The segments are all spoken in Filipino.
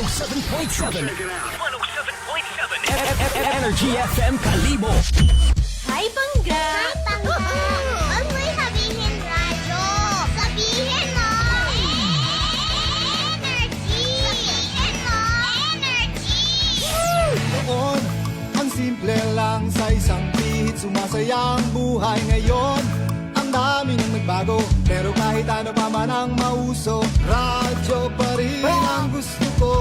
107.7. 107.7. Energy FM Kalibo. Hi, Pangga! Huwag mo'y sabihin radyo. Sabihin mo! Energy! Sabihin mo! Energy! Noon, ang simple lang sa isang pihit. Sumasaya ang buhay ngayon. Ang dami nang nagbago, pero kahit ano pa man ang mauso, radyo pa rin ang gusto ko.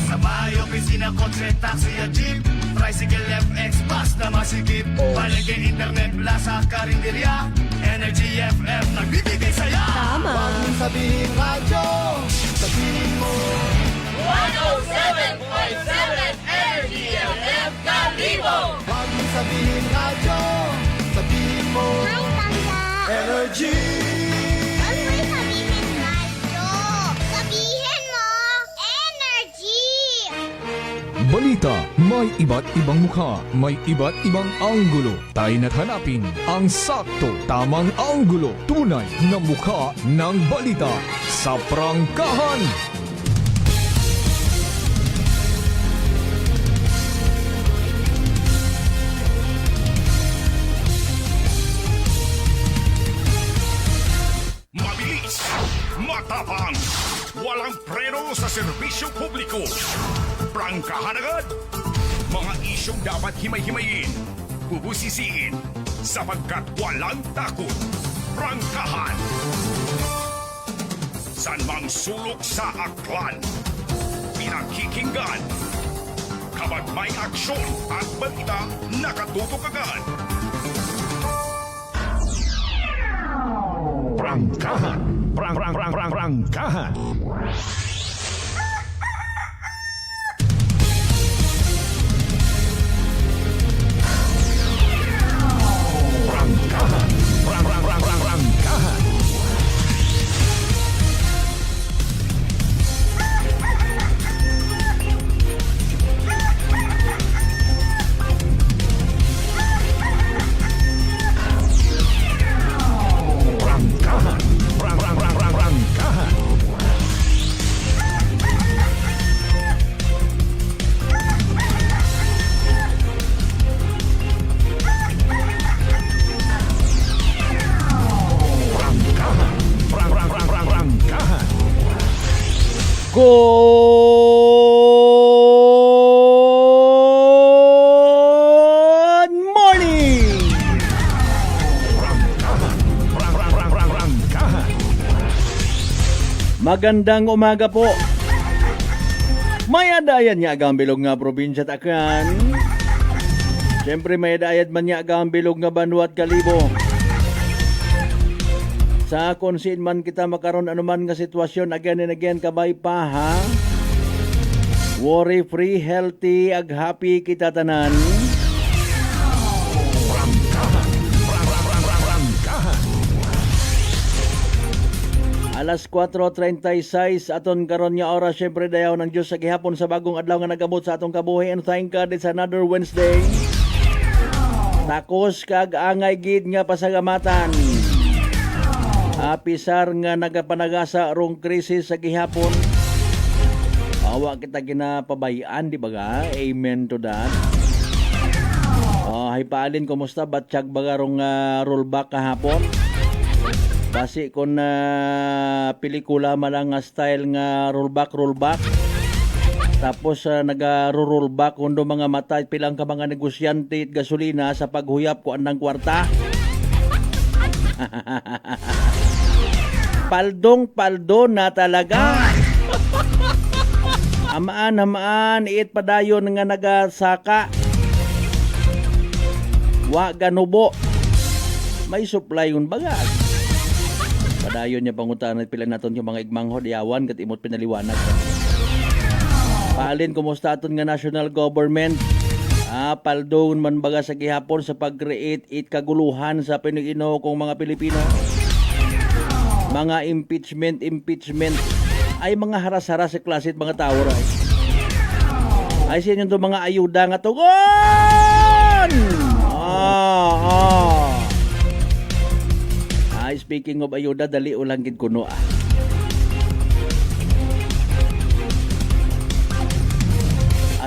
Sa bahay, opisina, kotse, taxi at jeep, tricycle, FX, bus na masikip, paligid, internet, plaza, karinderya, Energy FM, nagbibigay saya. Huwag mong sabihin radyo, sabihin mo 107.7 Energy FM Kalibo! Huwag mong sabihin radyo, sabihin mo Hi, Pangga! Energy. Huwag mo'y sabihin radyo. Sabihin mo! Energy! Balita, may iba't ibang mukha, may iba't ibang anggulo. Tayo na't hanapin ang sakto, tamang anggulo, tunay na mukha ng balita sa prangkahan. Mabilis, matapang, walang preno sa serbisyo publiko. Prangkahan agad, mga isyong dapat himay-himayin, bubusisiin, sapagkat walang takot. Prangkahan. San mang sulok sa aklan, pinakikinggan. Kapag may aksyon at balita, nakatutok agad. Prangkahan. Prangkahan. Prangkahan. Prangkahan. Prangkahan. Prangkahan. Prangkahan. Good morning! Prangkahan. Magandang umaga po. May adayan niya agang bilog nga probinsya Takran. Siyempre may adayat man niya agang bilog nga Banwa at Kalibo. Sa kung siin man kita makaroon anuman nga sitwasyon, again and again kabay pa ha. Worry free, healthy, ag happy kita tanan. Alas 4:36 aton karon nga oras, syempre dayaw ng Dios sa gihapon sa bagong adlaw nga nagamot sa atong kabuhi, and thank God it's another Wednesday. Takos kag angay gid nga pasagamatan. Apisar nga nagapanagasa rong krisis sa gihapon. Awa kita ginapabayaan, di ba ga? Amen to that. Hay paalin, kumusta? Batsyag baga rong rollback kahapon? Basi kon pelikula malang nga style nga rollback. Tapos naga-rollback kundo mga mata pilang ka mga negosyante at gasolina sa paghuyap ko anang kwarta. Paldo na talaga. Hamaan, iit padayon nga nagasaka. Wa ganubo. May supply yun baga. Padayon niya pangutan at pila naton yung mga igmanghod, yawan kat imot pinaliwanag. Paalin, kumusta aton nga national government? Paldon man baga sa gihapon sa pag-create it kaguluhan sa Pinoy-Ino kong mga Pilipino. Mga impeachment ay mga haras-haras sa klasit mga tao ray. Ay sa inyo mga ayuda nga tugon! Ay speaking of ayuda, dali ulang gid kuno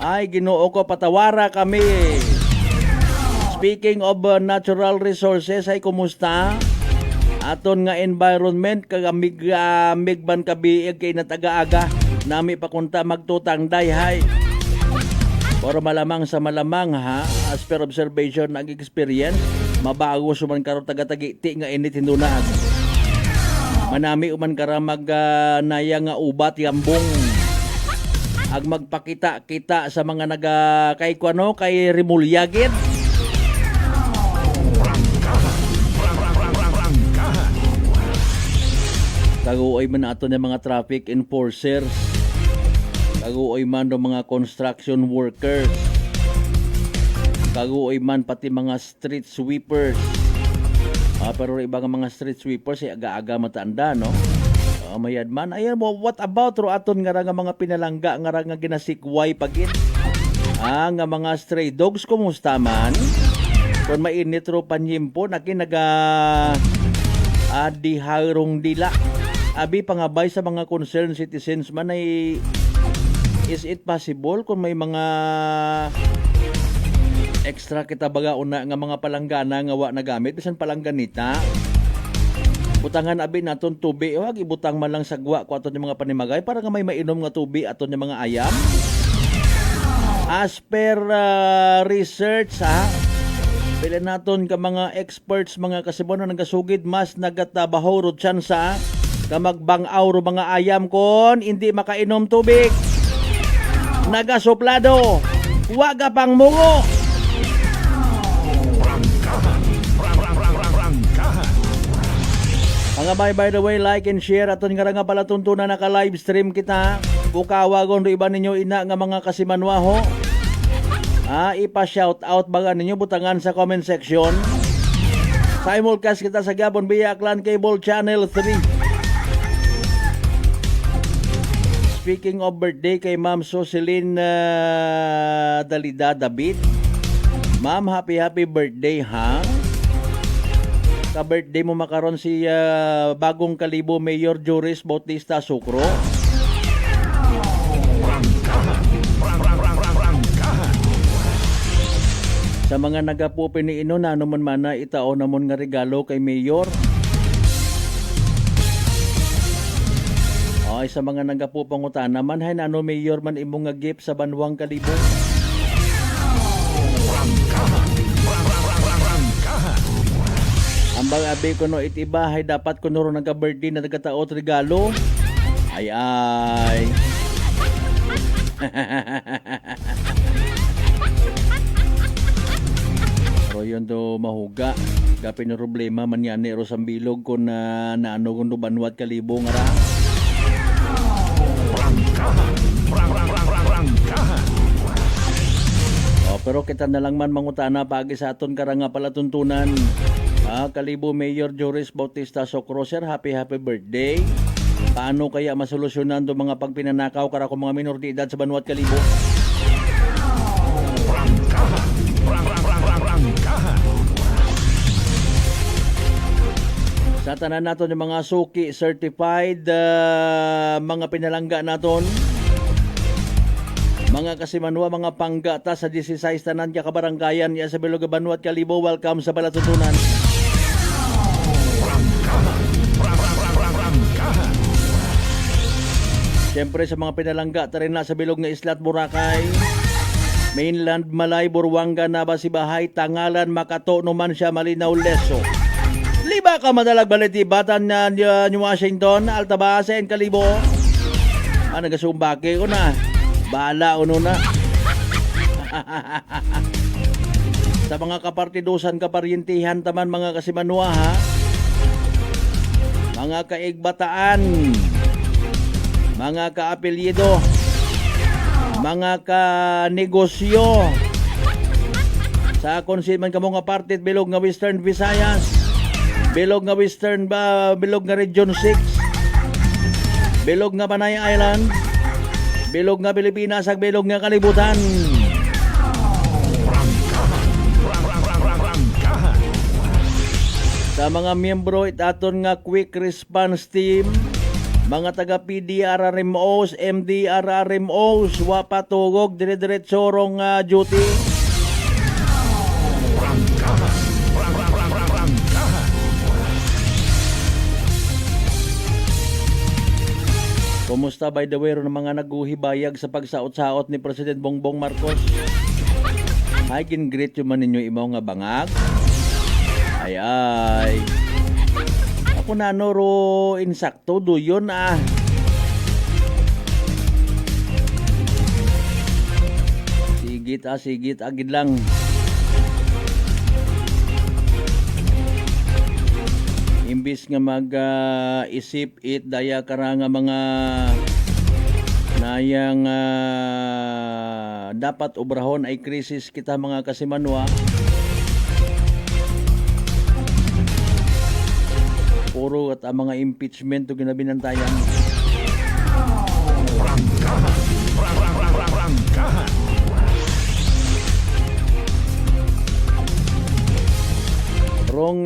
Ay, Ginoo ko, patawara kami. Speaking of natural resources, ay kumusta? Aton nga environment, kagamigban kabiig kay nataga-aga. Nami pakunta magtutang dayhay. Pero malamang sa malamang ha, as per observation ang experience, mabago suman karon taga-tagiti nga init hindunaag. Manami uman kara naya nga ubat yambong. Ag magpakita-kita sa mga naga kay kuano kay Remulyagid. Kaguoy man ato ng mga traffic enforcers. Kaguoy man do mga construction workers. Kaguoy man pati mga street sweepers. Pero iba nga mga street sweepers ay aga-aga matanda, no? Mayad man. Ayan mo, what about ro aton nga mga pinalangga nga ginasikway pagit? Nga mga stray dogs, kumusta man? Kung mainit ro panyimpo, diharong dila. Abi pangabay sa mga concerned citizens man ay is it possible kung may mga extra kita baga una nga mga palanggana nga wa nagamit bisan palangganita butangan abi naton tubi wag ibutang man lang sagwa ko aton yung mga panimagay para nga may mainom nga tubi aton yung mga ayam as per research ha pila naton ka mga experts mga kasibon na nagasugid mas nagatabaho ro tsansa ka magbangaw ro mga ayam kon hindi makainom tubig nagasuplado waga pang mungo. Mga by the way, like and share aton nga nga pala tuntunan naka-live stream kita. Bukawagon ro iba ninyo ina nga mga kasimanwaho. Ipa-shout out baga ninyo butangan sa comment section. Simulcast kita sa Gabon via Aklan Cable Channel 3. Speaking of birthday kay Ma'am Soselyn Dalida David. Ma'am, happy birthday ha. Ka-birthday mo makaron si Bagong Kalibo Mayor Joris Bautista Sucro. Sa mga nagapupin ni ino na naman mana itao namon nga regalo kay Mayor. Ay sa mga nagapupangutan naman hay nano Mayor man imong nga gift sa Banwang Kalibo. Ambang abi ko no itiba hay dapat ko no nagka-birthday na nagkataot regalo. Ay. Pero yun to mahuga. Gapin no problema man yan ni Rosambilog kung naano kung Banwat Kalibo nga ra. Pero kita na lang man mangutana pagi sa aton karanga palatuntunan. Kalibo Mayor Joris Bautista Sucro, sir, happy birthday. Paano kaya masolusyonan do mga pagpinanakaw kara ko mga minor de edad sa Banwat Kalibo? Sa tanan naton yung mga suki certified mga pinalangga naton. Mga kasimanwa, mga panggata sa 16 tanan ka kabaranggayan ya sa Bilog Banwat Kalibo, welcome sa palatuntunan. Siyempre sa mga pinalangga rin na sa Bilog nga Islat Boracay, Mainland Malay, Burwanga, Nabasibahay, Tangalan, Makato, Numan siya, Malinaw, Leso. Liba ka madalag baliti batan na New Washington, Altabasa, and Kalibo. Nagasumbake ko na. Bala uno na. Sa mga kapartidusan kaparyentihan taman mga kasimanwa ha. Mga kaigbataan. Mga kaapelyido. Mga kanegosyo. Sa konsil man kamo nga partit bilog nga Western Visayas. Bilog nga Western bilog nga Region 6. Bilog nga Panay Island. Bilog nga Pilipinas ag bilog nga kalibutan. Sa mga miyembro itaton nga quick response team Mga taga PDRRMOs, MDRRMOs, wapatugog, dire-diretso rong duty. Kumusta by the way ron mga naguhibayag sa pagsaot-saot ni President Bongbong Marcos? Ay, gin-greet yung man ninyo imaw nga bangag? Ay. Ako na ro insakto do yun Sigit agid lang. Imbis nga mag-isip it daya kara nga mga nayang dapat obrahon ay krisis kita mga kasimanwa. Puro at ang mga impeachment to ginabinantayan. Wrong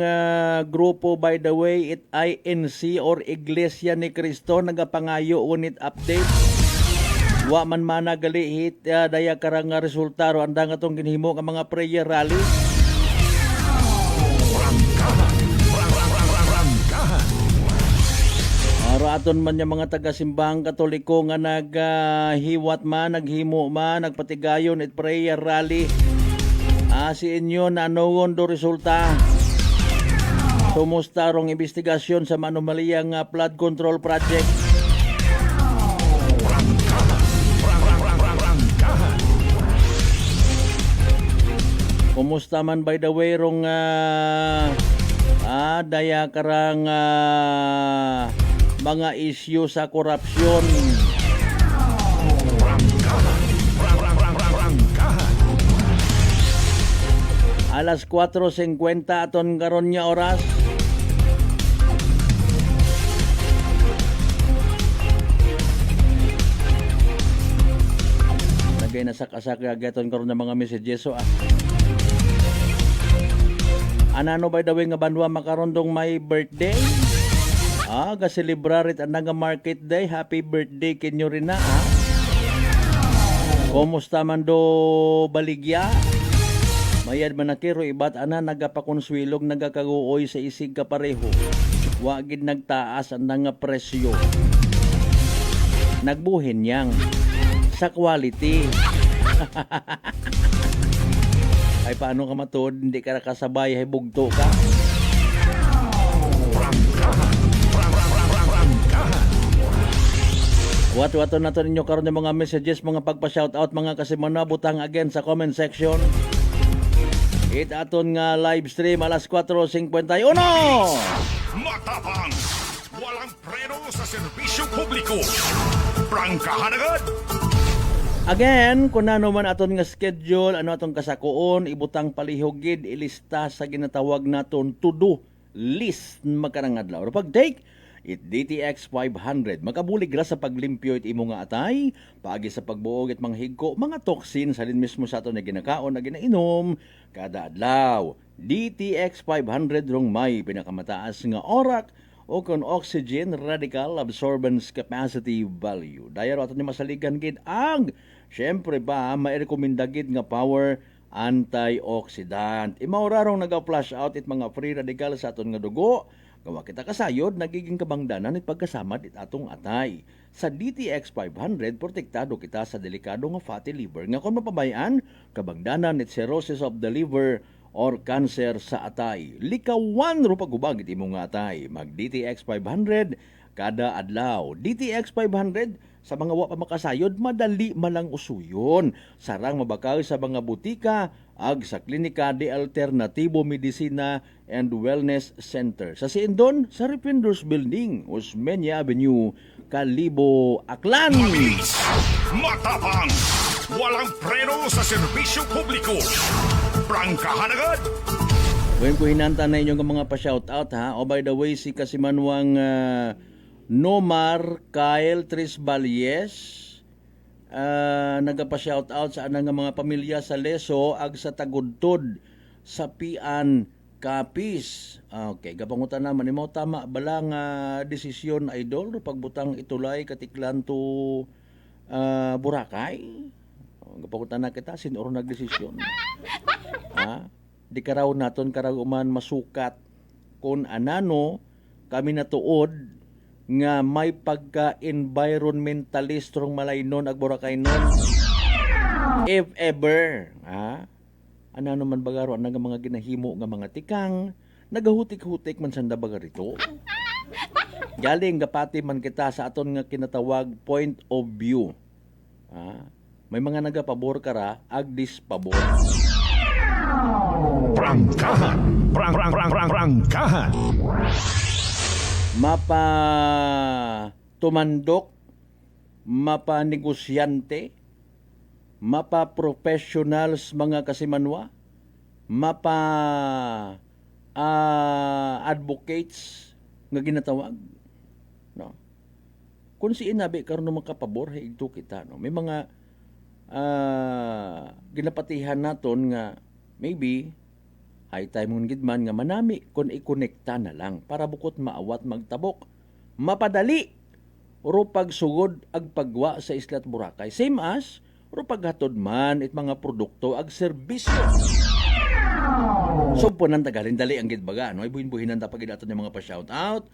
grupo by the way, it INC or Iglesia ni Cristo nagapangayo unit update. Wa man managalihit daya karang resulta ro andang atong ginhimo nga mga prayer rally. Araton man yung mga taga-simbahang Katoliko nga naghiwat man, naghimo man, nagpatigayon at prayer rally. Si inyo na noon do resulta. Sumusta rong investigasyon sa manumaliyang flood control project. Kumusta man by the way rong daya karang mga issue sa korupsyon. Alas 4:50 aton karon nga oras. Nagay nasak-asak gaton karon nga mga messages Anano by the way nga banwa makarondong may birthday? Ga-celebrate ang nga market day. Happy birthday kinyo rin na Kumusta man do baligya? Mayad man nakiro ibat nagapakonswilog nagakaguoy sa isig kapareho. Wagid nagtaas ang nga presyo. Nagbuhin yang sa quality. Ay paano ka matod? Hindi ka nakasabay, ay bugto ka. Wato na to ninyo karon ng mga messages, mga pagpa-shoutout, mga kasimana, butang again sa comment section. It aton nga live stream alas 4:51. Matapang, walang preno sa serbisyo publiko. Prangkahan agad! Again, kung ano man aton nga schedule, ano atong kasakuon, ibutang palihogid, ilista sa ginatawag naton to-do list magkarang adlaw. Pag take it DTX 500, makabulig ra sa paglimpyo it imo nga atay, paagi sa pagbuog it mga higko, mga toxin sa din mismo sa aton na ginakaon na ginainom kada adlaw. DTX 500 rong may pinakamataas nga orak o kon oxygen radical absorbance capacity value. Dayaro aton ni masaligan gid ang syempre ba mairekomenda gid nga power antioxidant. Imaurarong naga-flush out it mga free radical sa aton nga dugo. Gawa kita kasayod, nagiging kabangdanan at pagkasamad it atong atay. Sa DTX 500, protektado kita sa delikado nga fatty liver. Nga kung mapabayaan, kabangdanan at cirrhosis of the liver or cancer sa atay. Likawan ro pagubag iti mo nga atay. Mag DTX 500 kada adlaw. DTX 500 sa mga wa pa makasayod, madali malang usuyon. Sarang mabakaw sa mga butika ag sa klinika de Alternatibo Medicina and Wellness Center. Sa Siindon, sa Repinders Building, Osmeña Avenue, Kalibo, Aklan. Mabilis, matapang, walang preno sa serbisyo publiko. Prangkahan agad! When ko hinanta na inyong mga pa-shoutout O by the way, si Kasimanwang Nomar Kyle Trisballes nagapa-shoutout sa anang mga pamilya sa Leso ag sa Tagudtod sa Pian Kapis. Okay, gapangutan naman mo tama bala nga desisyon idol pagbutang itulay katiklan to Boracay. Gapangutan na kita sinuro nagdesisyon. Ha? Di karaw naton karaguman masukat kung anano kami natuod nga may pagka-environmentalist rong malaynon ag Boracay nun. If ever, ha? Ano naman bagaro ang mga ginahimo nga mga tikang, nagahutik-hutik man sanda bagarito. Galing gapati man kita sa aton nga kinatawag point of view. May mga nagapabor kara, ag dispabor. Prangkahan. Prangkahan. Mapa tumandok, mapa negosyante, mapa professionals mga kasimanwa, mapa advocates nga ginatawag, no? Kung si inabi karon makapabor higto kita, no? May mga ginapatihan naton nga maybe ay time mong gidman nga manami kung ikonekta na lang para bukod maawat magtabok mapadali ro pagsugod ag pagwa sa Islat Boracay, same as ro paghatod man it mga produkto ag serbisyo. So po nang tagalin dali ang gidbaga, no? Ibuhin-buhinan ta pagid aton yung mga pa-shout out.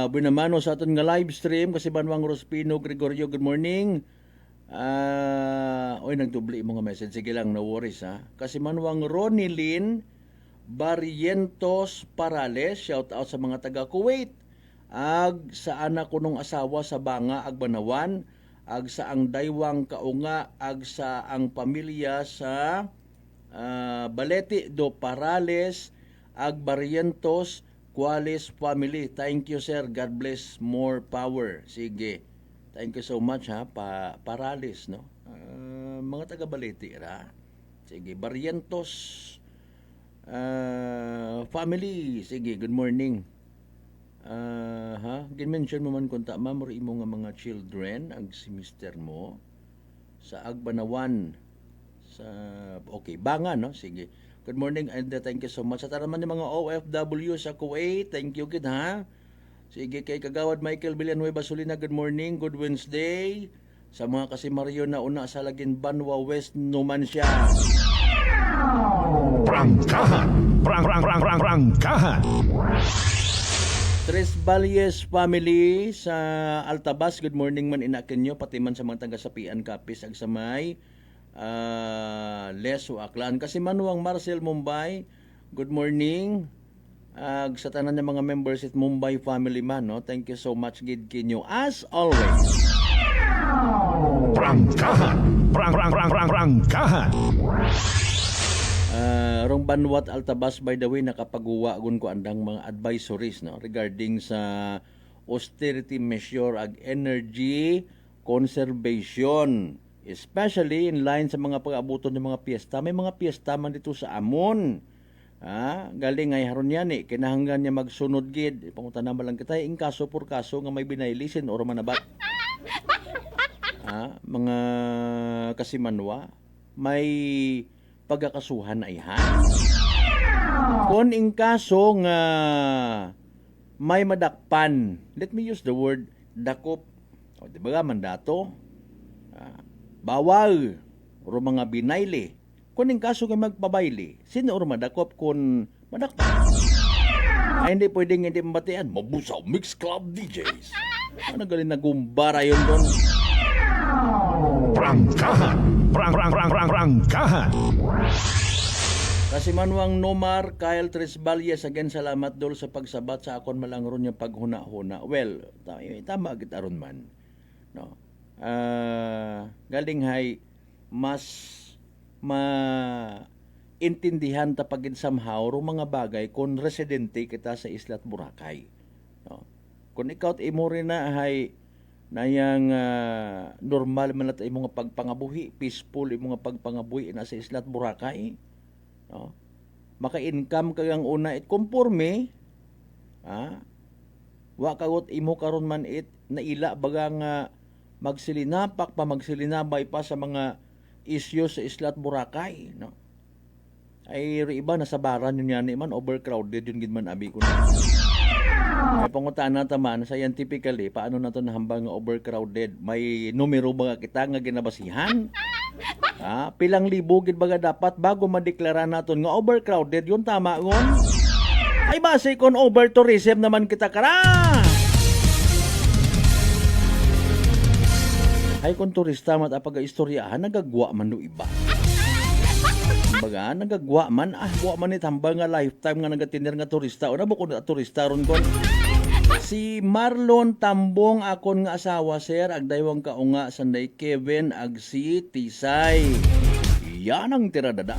Binamano sa aton nga live stream kasi Banwang Rospino Gregorio, good morning. Oy nagdubli mga message, sige lang, no worries ha. Kasi Manwang Ronilyn Barrientos Parales, shout out sa mga taga Kuwait. Ag sa anak ko nung asawa sa Banga ag Banawan, ag sa ang daywang kaunga, ag sa ang pamilya sa Baleti do Parales, ag Barrientos Cuales family. Thank you sir, God bless, more power. Sige. Thank you so much ha, Parales, no? Mga taga Baleti ra. Sige, Barrientos family. Sige, good morning. Gin-mention mo man kung tama mo imo nga mga children ag si mister mo sa Agbanawan sa okay, Banga, no? Sige. Good morning and thank you so much. Sa taraman ng mga OFW sa Kuwait, thank you kid ha. Sige, kay Kagawad Michael Villanueva Solina, good morning, good Wednesday. Sa mga kasimaryo na una sa Lagin Banwa West Numancia. Prangkahan. Prangkahan. Tres Valles family sa Altabas, good morning man inakin nyo, pati man sa mga taga-sapian Kapis ag sa may Leso Aklan. Kasi Manuang Marcel Mumbai, good morning. Sa tanan ng mga members at Mumbai family man, no? Thank you so much gid kinyo as always. Prangkahan. Prangkahan. Rong Banwat Altabas, by the way, nakapaguwa gun ko andang mga advisories, no, regarding sa austerity measure ag energy conservation, especially in line sa mga pag-abuton ng mga piyesta. May mga piyesta man dito sa Amon. Galing ay haron yan kinahanglan niya magsunod gid. Pangutan naman lang kita in kaso por kaso nga may binailisin or manabat. Mga kasimanwa may pagkakasuhan ay kung in kaso nga may madakpan, let me use the word dakop, o di ba mandato, bawal o mga binayli. Kung in kaso nga magpabayli, sino o madakop kung madakpan? Ay hindi pwedeng hindi mabatian. Mabusaw Mix Club DJs. Ano galing nagumbara yun doon? Prangkahan. Prangkahan. Kasi Manuang Nomar, Kyle Tres Valles, again salamat dol sa pagsabat sa akon malangron yung paghuna-huna. Well, tama kita aron man. No. Galing hay mas intindihan ta pagid somehow ro mga bagay kung residente kita sa Islat Boracay. No. Kung ikaw imo rin na hay nayang normal man nato imong pagpangabuhi, peaceful imong pagpangabuhi na sa Islat Boracay. No? Maka-income kagang una it konforme, wa kagot imo karon man it naila bagang magsilinapak pa magsilinabay pa sa mga isyu sa Islat Boracay, no? Ay iba nasabaran yun yan man overcrowded yun gid man abi ko na. Ay pangutaan na taman scientifically paano na to nahambang nga overcrowded? May numero ba kita nga ginabasihan? Pilang libo gid baga dapat bago madeklara naton nga overcrowded yun tama ngon? Ay base kon over tourism naman kita kara. Ay kung turista mat apag-istoryahan nagagwa man do iba. Baga nagagwa man wa man itambang nga lifetime nga nagatiner nga turista o nabukod na turista ron kon. Si Marlon Tambong akon nga asawa sir agdaywang kaunga sanday Kevin ag si Tisay. Yan ang tiradada.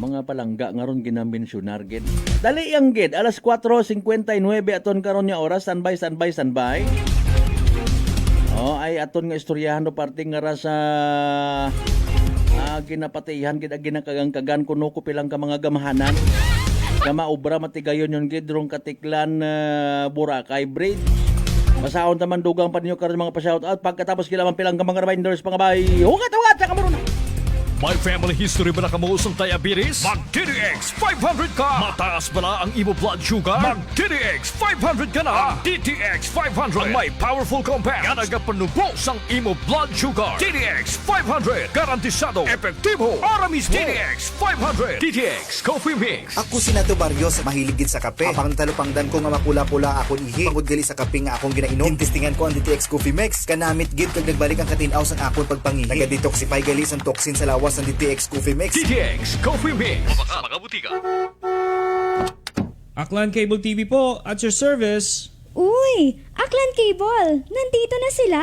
Mga palangga nga ron ginamensionar gid. Dali yang gid alas 4:59 aton karon nga oras standby. Ay aton nga istoryahan do parte nga ra sa ginapatihan gid ginakagangkagan kuno ko pilang ka mga gamahanan. Kama obra matigayon yon gid rong Katiklan Boracay Bridge. Masahon taman dugang pa ninyo karon mga pa-shout out pagkatapos kilaman pilang ka mga reminders pangabay. Hugat sa kamuron. May family history ba na kamuusong diabetes? Mag-DDX 500 ka! Mataas ba na ang imo blood sugar? Mag-DDX 500 ka na! DDX 500 ang may powerful compounds nga nagapanubos ang imo blood sugar. DDX 500 garantisado, epektibo, para mismo. DDX 500 DDX Coffee Mix. Ako si Nato Barrios, mahilig gid sa kape. Apang talupangdan ko nga mapula-pula akon ihi. Pagod gali sa kape nga akong ginainom. Tintistingan ko ang DTX Coffee Mix. Kanamit gid kag nagbalik ang katinaw sa akon pagpangihi. Naga-detoxify gali sa toxin sa lawas ng DTX Coffee Mix. DTX Coffee Mix. Mabaka mga butika. Aklan Cable TV po, at your service. Uy! Aklan Cable! Nandito na sila!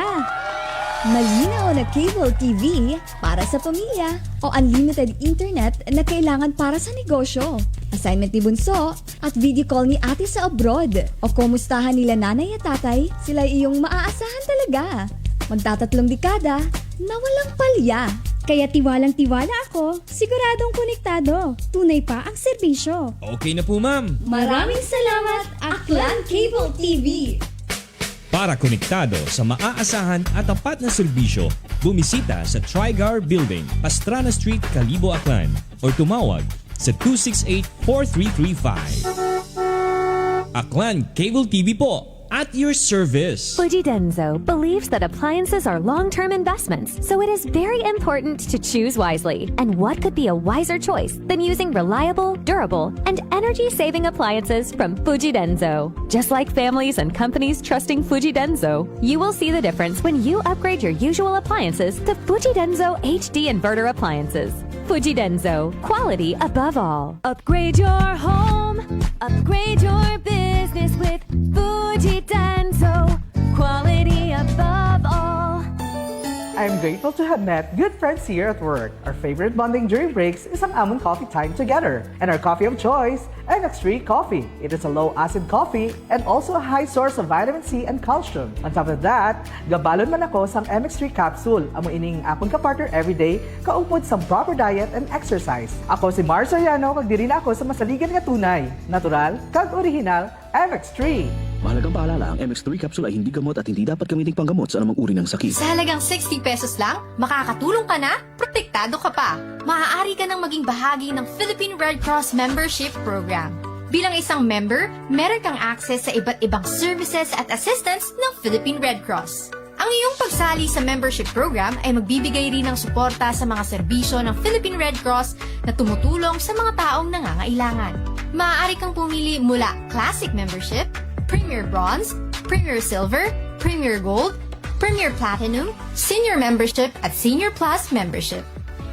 Malinaw na cable TV para sa pamilya o unlimited internet na kailangan para sa negosyo. Assignment ni Bunso at video call ni ate sa abroad. O kumustahan nila nanay at tatay, sila iyong maaasahan talaga. Magtatatlong dekada na walang palya. Kaya tiwalang-tiwala ako, siguradong konektado. Tunay pa ang serbisyo. Okay na po ma'am. Maraming salamat, Aklan Cable TV! Para konektado sa maaasahan at tapat na serbisyo, bumisita sa Trigar Building, Pastrana Street, Calibo, Aklan o tumawag sa 268-4335. Aklan Cable TV po, at your service. Fujidenzo believes that appliances are long-term investments, so it is very important to choose wisely. And what could be a wiser choice than using reliable, durable, and energy-saving appliances from Fujidenzo? Just like families and companies trusting Fujidenzo, you will see the difference when you upgrade your usual appliances to Fujidenzo HD inverter appliances. Fujidenzo, quality above all. Upgrade your home, upgrade your business with Fujidenzo, quality above all. I'm grateful to have met good friends here at work. Our favorite bonding during breaks is ang amon coffee time together. And our coffee of choice, MX3 Coffee. It is a low-acid coffee and also a high source of vitamin C and calcium. On top of that, gabalon man ako sang MX3 capsule. Amo ining akong kapartner everyday, kaupod sa proper diet and exercise. Ako si Mars Soriano, kag diri na ako sa masaligan nga tunay, natural, kag original, MX3. Mahalagang paalala, ang MX3 capsule ay hindi gamot at hindi dapat gamiting panggamot sa anumang uri ng sakit. Sa halagang 60 pesos lang, makakatulong ka na, protektado ka pa. Maaari ka nang maging bahagi ng Philippine Red Cross Membership Program. Bilang isang member, meron kang access sa iba't ibang services at assistance ng Philippine Red Cross. Ang iyong pagsali sa membership program ay magbibigay rin ng suporta sa mga serbisyo ng Philippine Red Cross na tumutulong sa mga taong nangangailangan. Maaari kang pumili mula Classic Membership, Premier Bronze, Premier Silver, Premier Gold, Premier Platinum, Senior Membership at Senior Plus Membership.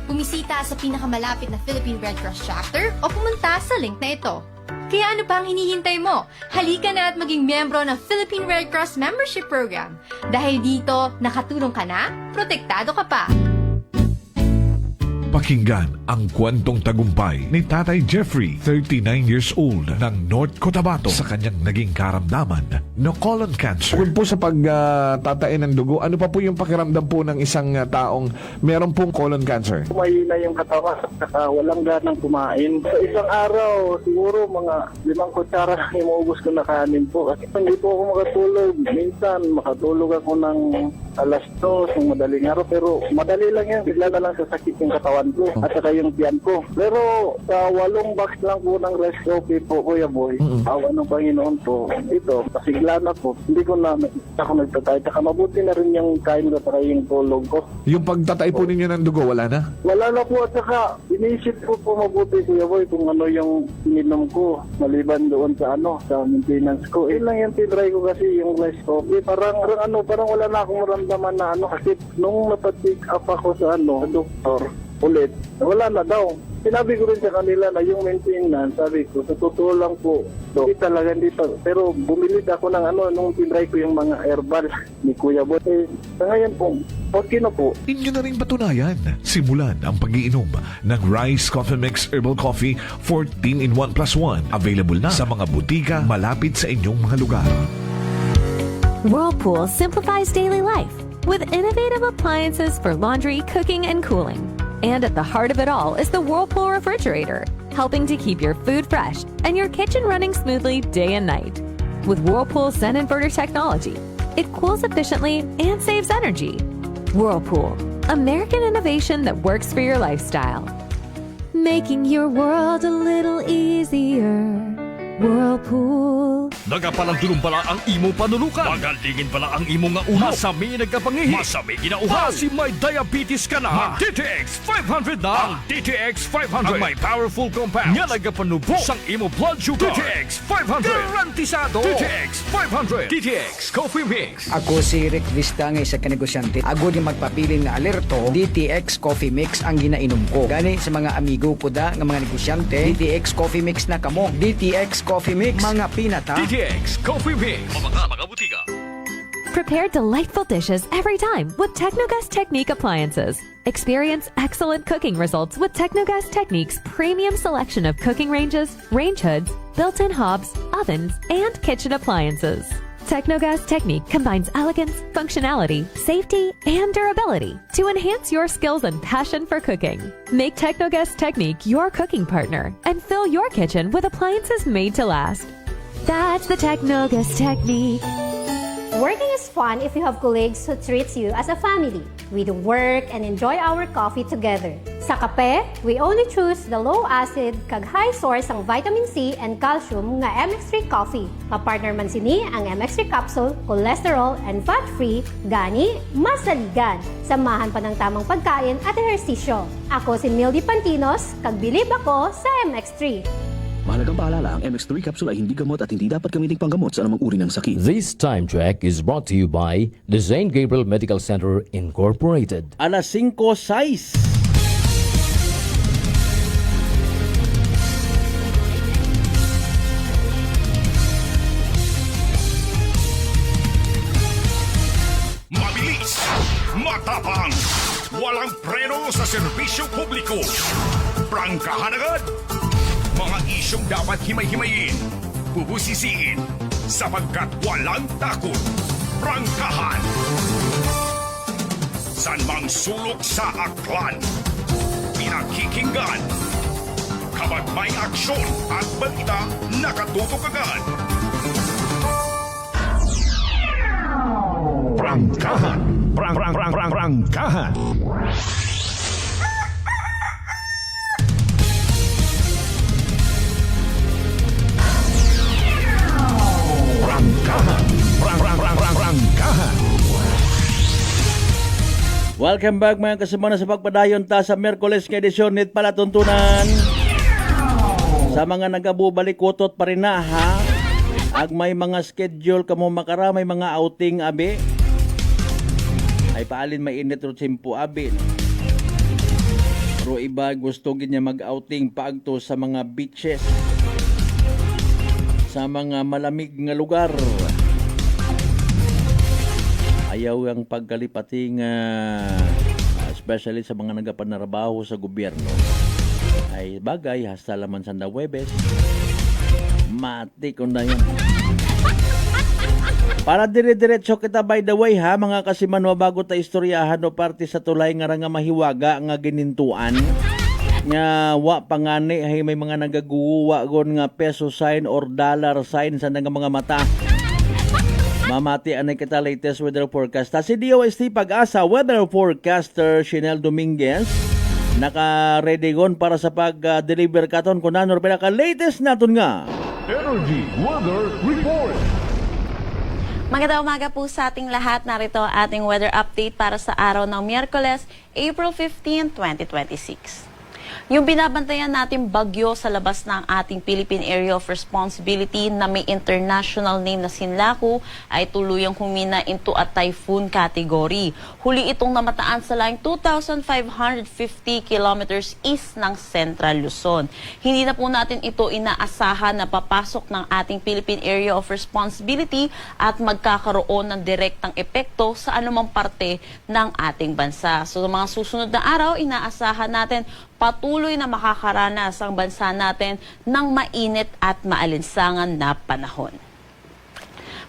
Bumisita sa pinakamalapit na Philippine Red Cross chapter o pumunta sa link na ito. Kaya ano pa ang hinihintay mo? Halika na at maging miyembro ng Philippine Red Cross Membership Program. Dahil dito, nakatulong ka na, protektado ka pa. Pakinggan ang kwentong tagumpay ni Tatay Jeffrey, 39 years old, ng North Cotabato sa kanyang naging karamdaman na colon cancer. Bukod po sa pagtatain ng dugo, ano pa po yung pakiramdam po ng isang taong meron pong colon cancer? Mahina yung katawan at saka walang ganang kumain. Sa isang araw, siguro mga 5 kutsara na imuubos ko na kanin po. Kasi hindi po ako makatulog. Minsan, makatulog ako ng alas 2 ng madaling araw. Pero madali lang yan. Bigla na lang sasakit yung katawan ko at saka yung tiyan ko. Pero sa 8 box lang po ng rice coffee po, Kuya Boy, awa ng Panginoon po, ito, pasigla na po. Hindi ko na ako nagtatay. Saka mabuti na rin yung kain ko at yung tulog ko. Yung pagtatay po ninyo ng dugo, wala na? Wala na po at saka inisip ko po mabuti, Kuya Boy, kung ano yung ininom ko maliban doon sa sa maintenance ko. Lang yung tinry ko kasi yung rice coffee. Parang wala na akong maramdaman na kasi nung napatik up ako sa doktor ulit, wala na daw. Sinabi ko rin sa kanila na yung maintenance, sabi ko, sa totoo lang po, hindi talaga dito. Pero bumili ako ng nung tinry ko yung mga herbal ni Kuya Boy. Sa ngayon po, okay na po. Inyo na rin patunayan. Simulan ang pag-iinom ng Rice Coffee Mix Herbal Coffee 14-in-1+1. Available na sa mga butika malapit sa inyong mga lugar. Whirlpool simplifies daily life with innovative appliances for laundry, cooking, and cooling. And at the heart of it all is the Whirlpool refrigerator, helping to keep your food fresh and your kitchen running smoothly day and night. With Whirlpool Sun Inverter technology, it cools efficiently and saves energy. Whirlpool, American innovation that works for your lifestyle. Making your world a little easier. Whirlpool. Nagapalang pala ang imo panulukan. Magalingin pala ang imo nga uhaw. Masami nagkapangihi. Masami ginauhaw. Kasi may diabetes ka na. Mag DTX 500 na. Ang DTX 500 ang may powerful compounds. Nga nagapanubo sang imo blood sugar. DTX 500. Garantisado. DTX 500. DTX Coffee Mix. Ako si Rick Vista nga isa ka negosyante. Ako di magpapiling na alerto. DTX Coffee Mix ang ginainom ko. Gani sa mga amigo ko da nga mga negosyante. DTX Coffee Mix na kamo. DTX Coffee Mix, mga pinata. DTX Coffee Mix. Mga butika. Prepare delightful dishes every time with Technogas Technique appliances. Experience excellent cooking results with Technogas Technique's premium selection of cooking ranges, range hoods, built-in hobs, ovens, and kitchen appliances. Technogas Technique combines elegance, functionality, safety, and durability to enhance your skills and passion for cooking. Make Technogas Technique your cooking partner and fill your kitchen with appliances made to last. That's the Technogas Technique. Working is fun if you have colleagues who treats you as a family. We do work and enjoy our coffee together. Sa kape, we only choose the low-acid kag high source ang vitamin C and calcium nga MX3 coffee. Mapartner man sini ang MX3 capsule, cholesterol and fat-free, gani, masaligan. Samahan pa ng tamang pagkain at ehersisyo. Ako si Mildy Pantinos, kag bilib ako sa MX3. Mahalagang paalala, ang MX3 capsule ay hindi gamot at hindi dapat gamiting panggamot sa anumang uri ng sakit. This time check is brought to you by the St. Gabriel Medical Center Incorporated. Alas 5:06. Mabilis, matapang, walang preno sa serbisyo publiko. Prangkahan agad. Mga isyong dapat himay-himayin, bubusisiin, sapagkat walang takot. Prangkahan. San mang sulok sa aklan, pinakikinggan. Kapag may aksyon at balita, nakatutok agad. Prangkahan. Prangkahan. Welcome back mga kasumana sa pagpadayon ta sa Miyerkules nga edisyon nit palatuntunan. Sa mga nagabubalikotot pa rin na ha. Ag may mga schedule kamo makara, may mga outing abi. Ay paalin mainit ro simpo abi. Pero iba gusto gid niya mag-outing paagto sa mga beaches. Sa mga malamig nga lugar. Ayaw ang pagkalipating especially sa mga nagapanarabaho sa gobyerno, ay bagay, hasta laman sa Webes, mati ko na yun. Para dire-diretso kita by the way ha, mga kasimanwa, bago ta istoryahan o parte sa tulay nga nga mahiwaga nga ginintuan nga wa pangani ay may mga nagaguwa gon nga peso sign or dollar sign sa nga mga mata. Mamati anay kita latest weather forecast. Si DOST Pag-asa weather forecaster Shinel Dominguez naka-ready gon para sa pag-deliver katon kung nanor pinaka latest naton nga Energy Weather Report. Magandang umaga po sa ating lahat. Narito ang ating weather update para sa araw ng Miyerkules, April 15, 2026. Yung binabantayan natin bagyo sa labas ng ating Philippine Area of Responsibility na may international name na Sinlaku ay tuluyang humina into a typhoon category. Huli itong namataan sa laing 2,550 kilometers east ng Central Luzon. Hindi na po natin ito inaasahan na papasok ng ating Philippine Area of Responsibility at magkakaroon ng direktang epekto sa anumang parte ng ating bansa. So sa mga susunod na araw, inaasahan natin patuloy na makakaranas ang bansa natin ng mainit at maalinsangan na panahon.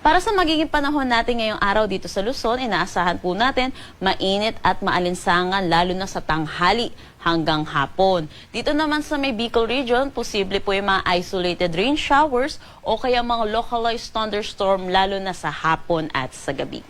Para sa magiging panahon natin ngayong araw dito sa Luzon, inaasahan po natin mainit at maalinsangan lalo na sa tanghali hanggang hapon. Dito naman sa may Bicol region, posible po yung mga isolated rain showers o kaya mga localized thunderstorm lalo na sa hapon at sa gabi.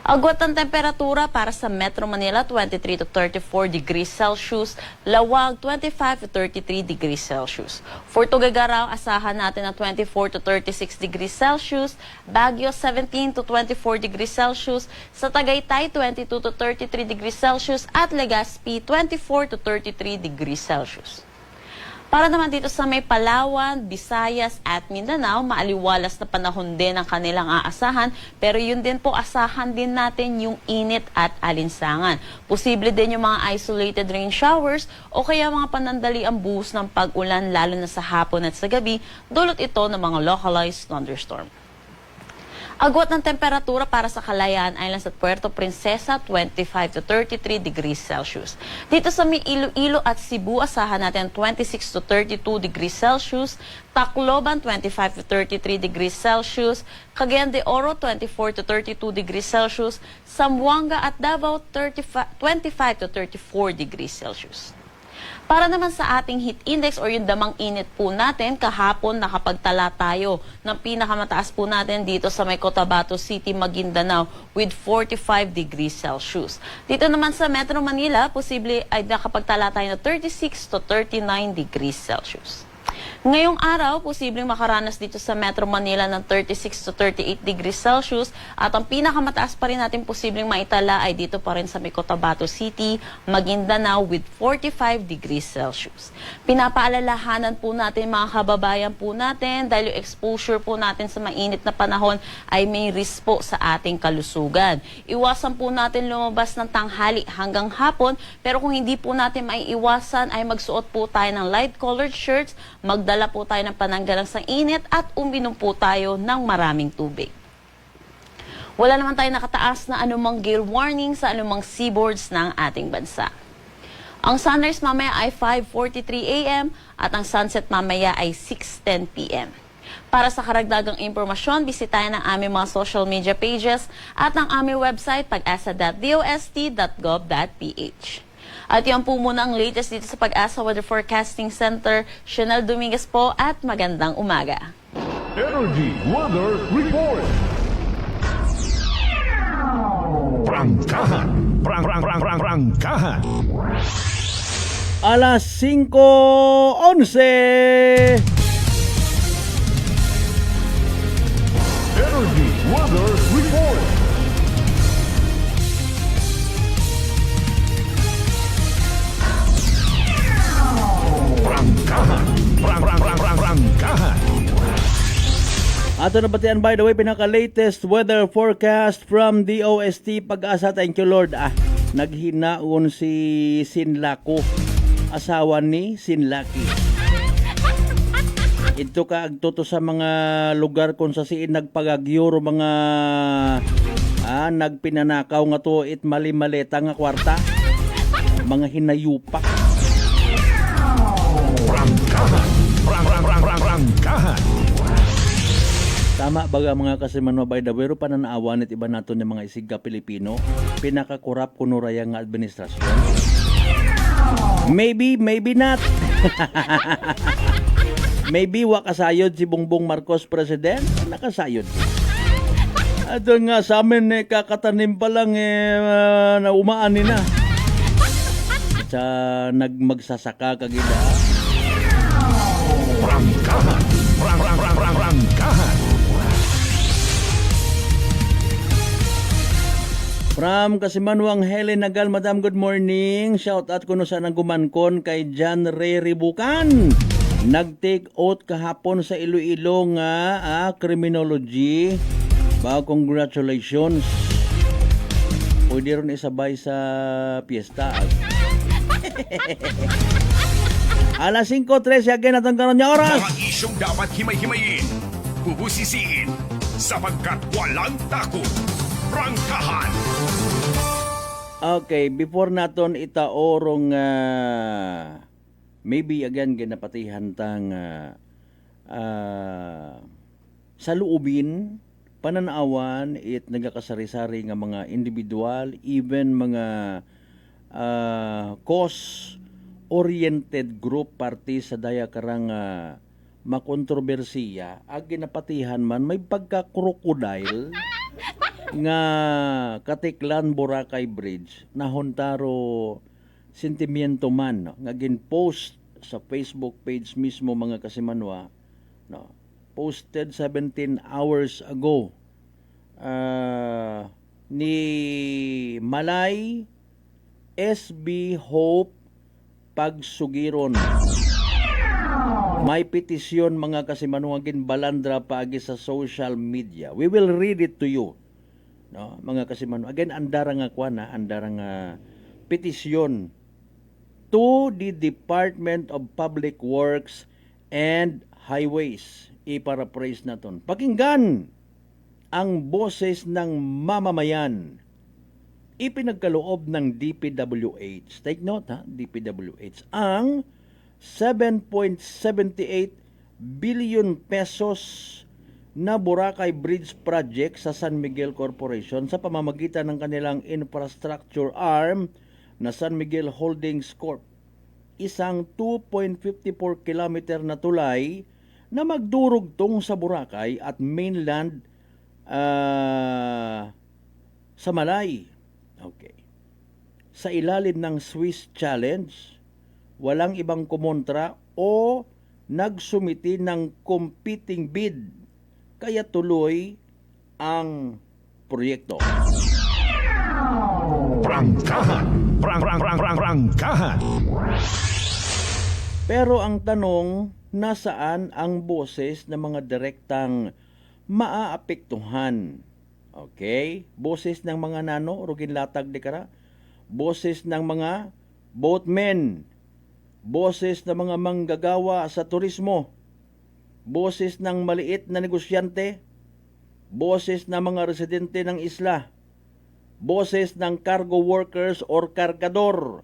Agwat ang temperatura para sa Metro Manila, 23 to 34 degrees Celsius. Lawag, 25 to 33 degrees Celsius. For Tuguegarao, asahan natin na 24 to 36 degrees Celsius. Baguio, 17 to 24 degrees Celsius. Sa Tagaytay, 22 to 33 degrees Celsius. At Legazpi, 24 to 33 degrees Celsius. Para naman dito sa may Palawan, Visayas at Mindanao, maaliwalas na panahon din ang kanilang aasahan, pero yun din po asahan din natin yung init at alinsangan. Posible din yung mga isolated rain showers o kaya mga panandali ang buhos ng pag-ulan lalo na sa hapon at sa gabi, dulot ito ng mga localized thunderstorm. Agwat ng temperatura para sa Kalayaan Islands at Puerto Princesa, 25 to 33 degrees Celsius. Dito sa may Iloilo at Cebu, asahan natin 26 to 32 degrees Celsius. Tacloban, 25 to 33 degrees Celsius. Cagayan de Oro, 24 to 32 degrees Celsius. Zamboanga at Davao, 25 to 34 degrees Celsius. Para naman sa ating heat index or yung damang init po natin, kahapon nakapagtala tayo ng pinakamataas po natin dito sa may Cotabato City, Maguindanao with 45 degrees Celsius. Dito naman sa Metro Manila, posible ay nakapagtala tayo ng 36 to 39 degrees Celsius. Ngayong araw, posibleng makaranas dito sa Metro Manila ng 36 to 38 degrees Celsius at ang pinakamataas pa rin natin posibleng maitala ay dito pa rin sa may Cotabato City, Maguindanao with 45 degrees Celsius. Pinapaalalahanan po natin mga kababayan po natin dahil yung exposure po natin sa mainit na panahon ay may risk po sa ating kalusugan. Iwasan po natin lumabas ng tanghali hanggang hapon, pero kung hindi po natin maiiwasan ay magsuot po tayo ng light colored shirts, magdala po tayo ng pananggalang sa init at uminom po tayo ng maraming tubig. Wala naman tayo nakataas na anumang gale warning sa anumang seaboards ng ating bansa. Ang sunrise mamaya ay 5:43 a.m. at ang sunset mamaya ay 6:10 p.m. Para sa karagdagang impormasyon, bisitahin ang aming mga social media pages at ang aming website pag-asa.dost.gov.ph. At yan po muna ang latest dito sa Pag-asa Weather Forecasting Center. Shinel Dominguez po at magandang umaga. Energy Weather Report. Prangkahan. Prangkahan. Alas 5:11. Energy Weather Report. Prangkahan. Ato na batian by the way, pinaka-latest weather forecast from DOST Pag-asa. Thank you Lord. Naghinaon si Sinlaku, asawa ni Sinlaki. Ito ka agtuto sa mga lugar kung sa siin nagpagagyuro mga nagpinanakaw nga to it mali-maleta nga kwarta. mga hinayupak. Prangkahan. Tama baga mga kasimanwa by the way, pero pananaawan at iba nato ng mga isigga Pilipino, pinakakurap kuno raya nga administrasyon. Maybe not. Maybe wakasayod si Bongbong Marcos president, nakasayod. Ato nga sa amin kakatanim pa lang na umaan na. Sa nagmagsasaka kagila. Prangkahan. From Kasimanwang Helen Nagal, Madam, good morning. Shout out kuno sa nang gumankon kay John Ray Ribukan. Nag-take out kahapon sa Iloilo nga criminology. Congratulations. Pwede ron isabay sa piyesta. Alas 5:13 again atong karon nga oras. Mga isyong dapat himay-himayin, bubusisiin, sapagkat walang takot. Prangkahan. Okay, before naton itaorong maybe again ginapatihan tang sa luubin, pananawan it nagakasari-sari nga mga individual, even mga cause-oriented group party sa daya karang makontrobersiya, ag ginapatihan man may pagka-crocodile nga Katiklan Boracay Bridge na hontaro sentimiento man, no? Nga gin-post sa Facebook page mismo mga kasimanwa, no? Posted 17 hours ago ni Malay SB Hope Pagsugiron. May petisyon mga kasimanwa ginbalandra paagi sa social media. We will read it to you. No, mga kasimanwa. Again, andara nga petisyon to the Department of Public Works and Highways. I-paraphrase naton. Pakinggan ang boses ng mamamayan. Ipinagkaloob ng DPWH. Take note ha, DPWH. Ang 7.78 billion pesos na Boracay Bridge Project sa San Miguel Corporation sa pamamagitan ng kanilang infrastructure arm na San Miguel Holdings Corp. Isang 2.54 kilometer na tulay na magdurugtong sa Boracay at mainland sa Malay. Okay. Sa ilalim ng Swiss Challenge, walang ibang kumontra o nagsumiti ng competing bid, kaya tuloy ang proyekto. Prangkahan. Pero ang tanong, nasaan ang boses ng mga direktang maaapektuhan? Okay? Boses ng mga nano, rugin latag di kara. Boses ng mga boatmen. Boses ng mga manggagawa sa turismo. Boses ng maliit na negosyante, boses ng mga residente ng isla, boses ng cargo workers or kargador,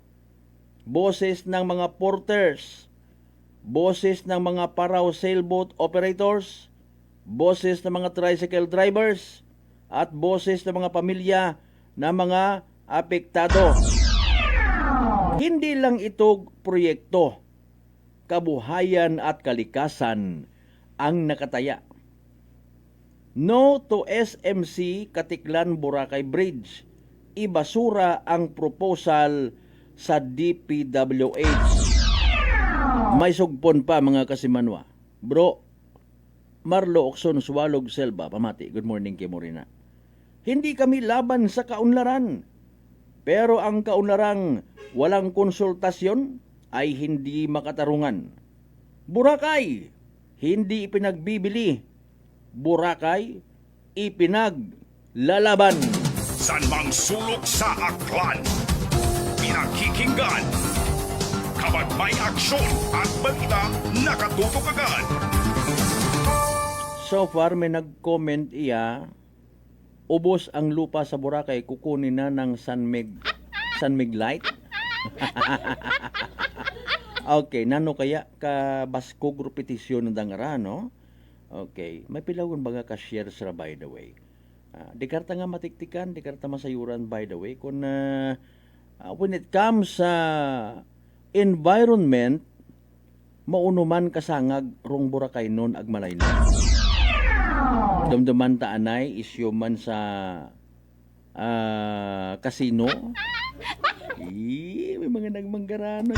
boses ng mga porters, boses ng mga paraw sailboat operators, boses ng mga tricycle drivers, at boses ng mga pamilya na mga apektado. Hindi lang ito proyekto, kabuhayan at kalikasan ang nakataya. No to SMC Katiklan Boracay Bridge. Ibasura ang proposal sa DPWH. May sugpon pa mga kasimanwa. Bro, Marlo Okson Suwalog Selva, pamati. Good morning kay Morina. Hindi kami laban sa kaunlaran. Pero ang kaunlarang walang konsultasyon ay hindi makatarungan. Boracay, hindi ipinagbibili. Boracay, ipinaglalaban. San mang sulok sa aklan, pinakikinggan. Kapag may aksyon at balita, nakatutok agad. So far, may nag-comment iya, ubos ang lupa sa Boracay, kukunin na ng San Mig Light. Okay, nano kaya ka baskog repetisyon ng dangara, no? Okay, may pilawan baga ka share sa by the way. Di karta nga matiktikan, di karta masayuran by the way. Kung when it comes sa environment, maunuman kasangag rong Boracay nun agmalay na. Dumduman taanay isyo man sa casino. May mga nagmanggarano.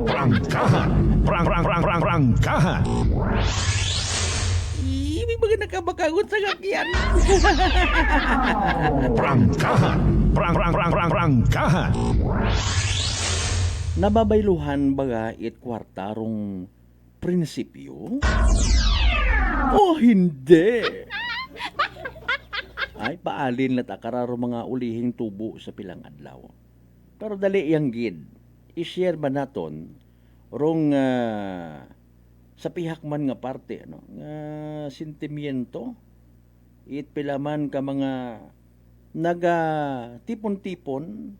Prangkahan! Prangkahan! May mga nakabakagot sa kakyan. Prangkahan! Prangkahan! Nababayluhan baga it kwartarong prinsipyo? O hindi? Ay, paalin na takararo mga ulihing tubo sa pilang adlaw. Pero dali yang gid, i-share ba naton rong sa pihak man nga parte, no? Nga sentimiento, it pilaman ka mga naga tipon-tipon,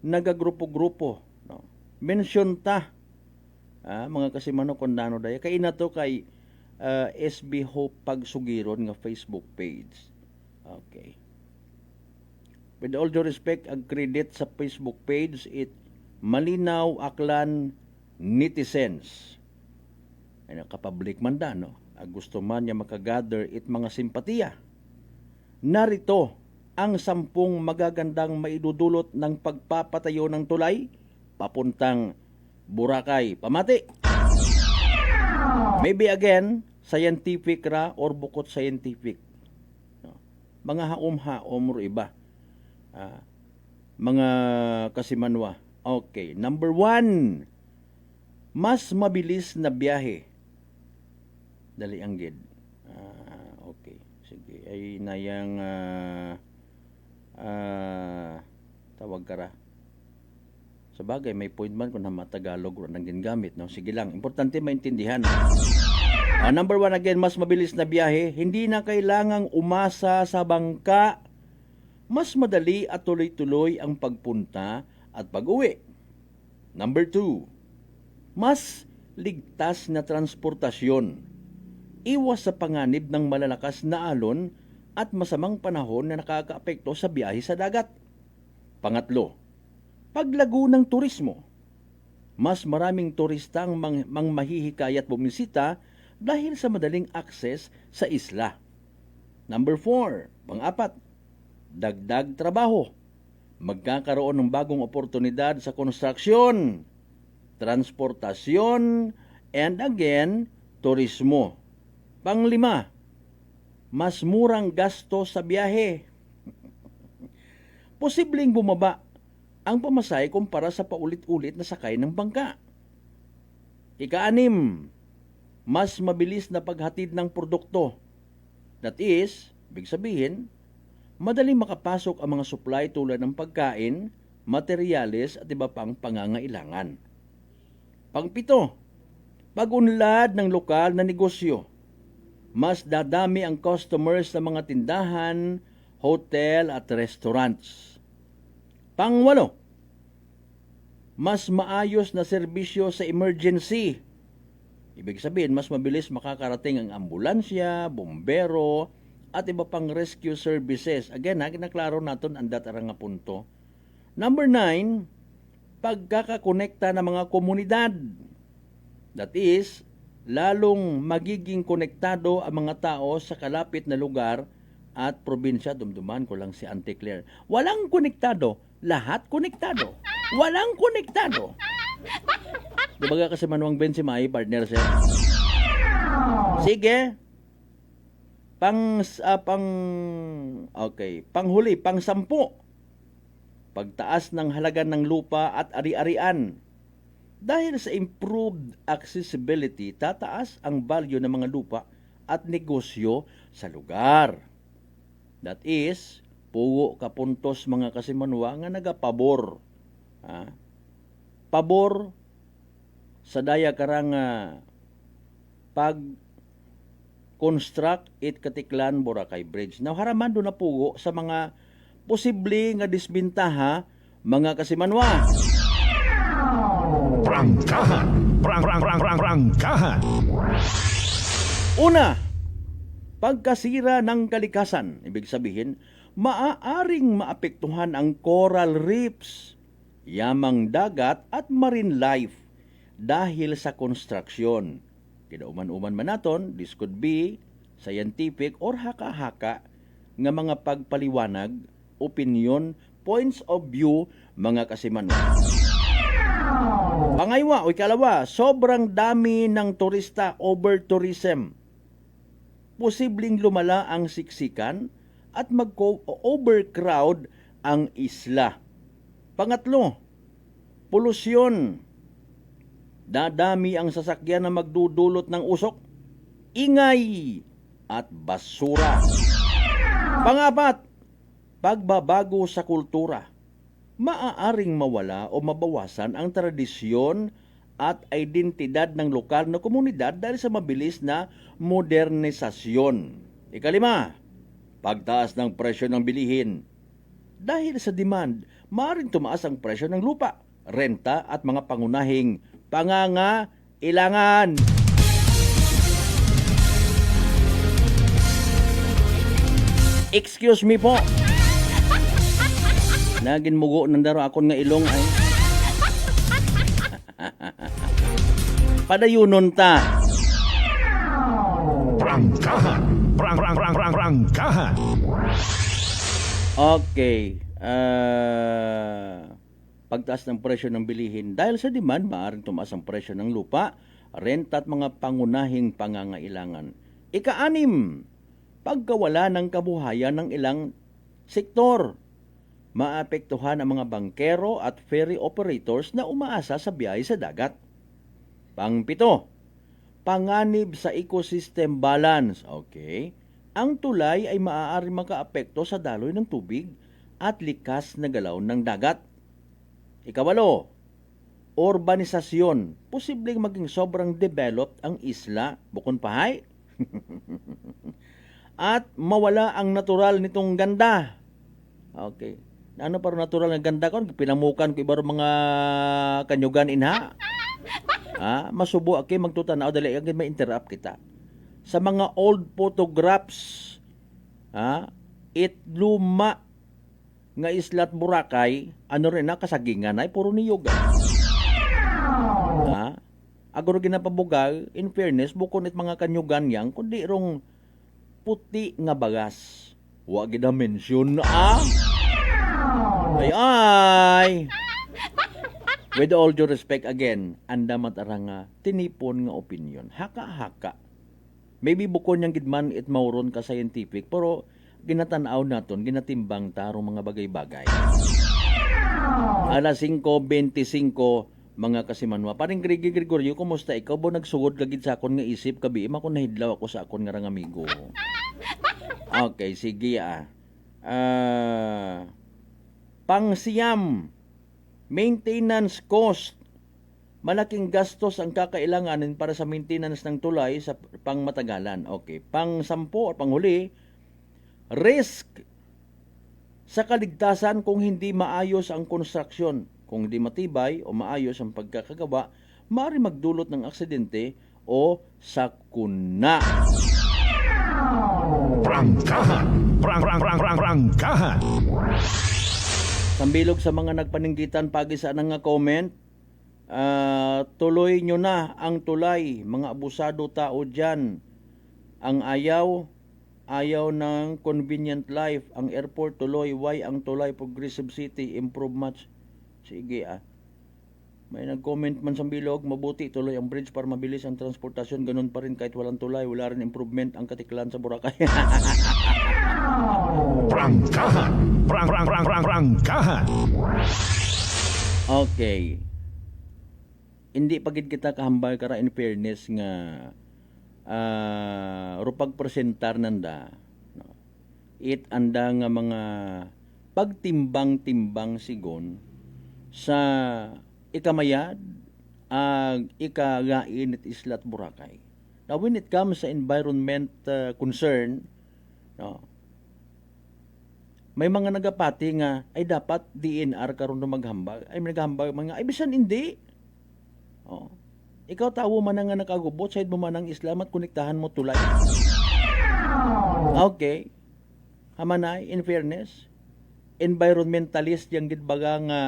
naga grupo-grupo, no? Mention ta, mga kasimano kondano daya. Kaya na to kay SB Hope Pagsugiron nga Facebook page. Okay. With all due respect, ang credit sa Facebook page, it Malinaw Aklan Netizens. Ay nakapublic man da, no? Gusto man niya makagather it mga simpatiya. Narito ang 10 magagandang maidudulot ng pagpapatayo ng tulay papuntang Boracay. Pamati! Maybe again, scientific ra or bukod scientific. No? Mga haom-haom ro iba. Mga kasimanwa. Okay, number 1. Mas mabilis na biyahe. Dali ang gid. Okay, sige. Ay nayang tawag kara. Sa bagay, may point man kung na matagalog o nang gingamit. No? Sige lang, importante maintindihan. Number 1 again, mas mabilis na biyahe. Hindi na kailangang umasa sa bangka. Mas madali at tuloy-tuloy ang pagpunta at pag-uwi. Number 2, mas ligtas na transportasyon. Iwas sa panganib ng malalakas na alon at masamang panahon na nakakaapekto sa biyahe sa dagat. Pangatlo, paglago ng turismo. Mas maraming turista ang mahihikayat bumisita dahil sa madaling akses sa isla. Number 4, pang-apat, dagdag trabaho. Magkakaroon ng bagong oportunidad sa konstruksyon, transportasyon, and again, turismo. Pang-5, mas murang gasto sa biyahe. Posibleng bumaba ang pamasahe kumpara sa paulit-ulit na sakay ng bangka. Ika-6, mas mabilis na paghatid ng produkto. That is, ibig sabihin, madaling makapasok ang mga supply tulad ng pagkain, materyales at iba pang pangangailangan. Pang-7, pag-unlad ng lokal na negosyo. Mas dadami ang customers sa mga tindahan, hotel at restaurants. Pang-8, mas maayos na serbisyo sa emergency. Ibig sabihin, mas mabilis makakarating ang ambulansya, bombero, at iba pang rescue services. Again, ginaklaro natin ang datarang nga punto. Number 9, pagkakakonekta ng mga komunidad. That is, lalong magiging konektado ang mga tao sa kalapit na lugar at probinsya. Dumduman ko lang si Auntie Claire. Walang konektado, lahat konektado. Walang konektado. Dibaga kasi manuang Ben si Mai, partner siya. Sige. Panghuli, pang-10. Pagtaas ng halaga ng lupa at ari-arian. Dahil sa improved accessibility, tataas ang value ng mga lupa at negosyo sa lugar. That is, pugo kapuntos mga kasimanwa nga nagapabor. Pabor sa daya karang pag-construct it Katiklan Boracay Bridge. Now, haraman doon na pugo sa mga posible nga disbintaha mga kasimanwa. Prangkahan. Prangkahan. Una, pagkasira ng kalikasan. Ibig sabihin, maaaring maapektuhan ang coral reefs, yamang dagat at marine life dahil sa construction. Kinauman-uman man naton, this could be scientific or haka-haka nga mga pagpaliwanag, opinion, points of view, mga kasimanwa. Pangaywa o ikalawa, sobrang dami ng turista, over-tourism. Posibleng lumala ang siksikan at mag-overcrowd ang isla. Pangatlo, polusyon. Dadami ang sasakyan na magdudulot ng usok, ingay, at basura. Pangapat, pagbabago sa kultura. Maaaring mawala o mabawasan ang tradisyon at identidad ng lokal na komunidad dahil sa mabilis na modernisasyon. Ikalima, pagtaas ng presyo ng bilihin. Dahil sa demand, maaaring tumaas ang presyo ng lupa, renta at mga pangunahing pangangailangan. Excuse me po. Nagin mugo ng daro akon nga ilong ay. Padayunon ta. Prangkahan. Prangkahan. Okay. Pagtaas ng presyo ng bilihin. Dahil sa demand, maaaring tumaas ang presyo ng lupa, renta at mga pangunahing pangangailangan. Ika-anim, pagkawala ng kabuhayan ng ilang sektor. Maapektuhan ang mga bangkero at ferry operators na umaasa sa biyahe sa dagat. Pangpito, panganib sa ecosystem balance. Okay. Ang tulay ay maaari makaapekto sa daloy ng tubig at likas na galaw ng dagat. Ikawalo, urbanisasyon. Posibleng maging sobrang developed ang isla, bukod pahay. At mawala ang natural nitong ganda. Okay. Ano para natural na ganda ko? Pinamukan ko iba mga kanyugan inha. Masubo aki magtutanaw dali ang ma-interrupt kita. Sa mga old photographs, it luma nga islat Boracay, ano rin na kasagingan ay puro niyog. Aguro ginapabugal, in fairness, bukon it mga kanyugan yang, kundi rong puti nga bagas. Huwag gina-mention Ay. With all due respect again, anda mataranga tinipon nga opinion. Haka-haka. Maybe bukon yang gidman it mauron ka scientific, pero ginatanaw naton, ginatimbang tarong mga bagay-bagay. Alas 5:25, mga kasimanwa. Paring Gregorio, kumusta ikaw? Bo nagsugod kagid sa akon nga isip, kabi ima ko nahidlaw ako sa akon nga amigo. Okay, sige pangsiyam, maintenance cost. Malaking gastos ang kakailanganin para sa maintenance ng tulay sa pangmatagalan. Okay. Pang-sampo o panghuli, risk sa kaligtasan kung hindi maayos ang konstruksyon. Kung hindi matibay o maayos ang pagkakagawa, maaari magdulot ng aksidente o sakuna. Prangkahan. Prangkahan. Sambilog sa mga nagpaninggitan pagi sa nga comment, tuloy nyo na ang tulay, mga abusado tao dyan. Ang ayaw ng convenient life, ang airport tuloy, why ang tulay, progressive city, improve much. Sige May nag-comment man sa bilog, mabuti tuloy ang bridge para mabilis ang transportasyon, ganun pa rin kahit walang tulay, wala rin improvement ang katiklan sa Boracay. Prangkahan. Prangkahan. Okay. Hindi pagid kita kahambal kara in fairness nga rupag presentar nanda. No? It anda nga mga pagtimbang-timbang sigon sa ikamayad ang ikagain at islat Boracay. Now when it comes sa environment concern, no, may mga nagapati nga ay dapat DNR karon na maghambag. Ay naghambag mga ay bisan hindi. Oh. Ikaw tawo man nga nakagubot side mo man ang Islam at konektahan mo tulay. Okay. Hamanay in fairness, environmentalist yang gidbaga nga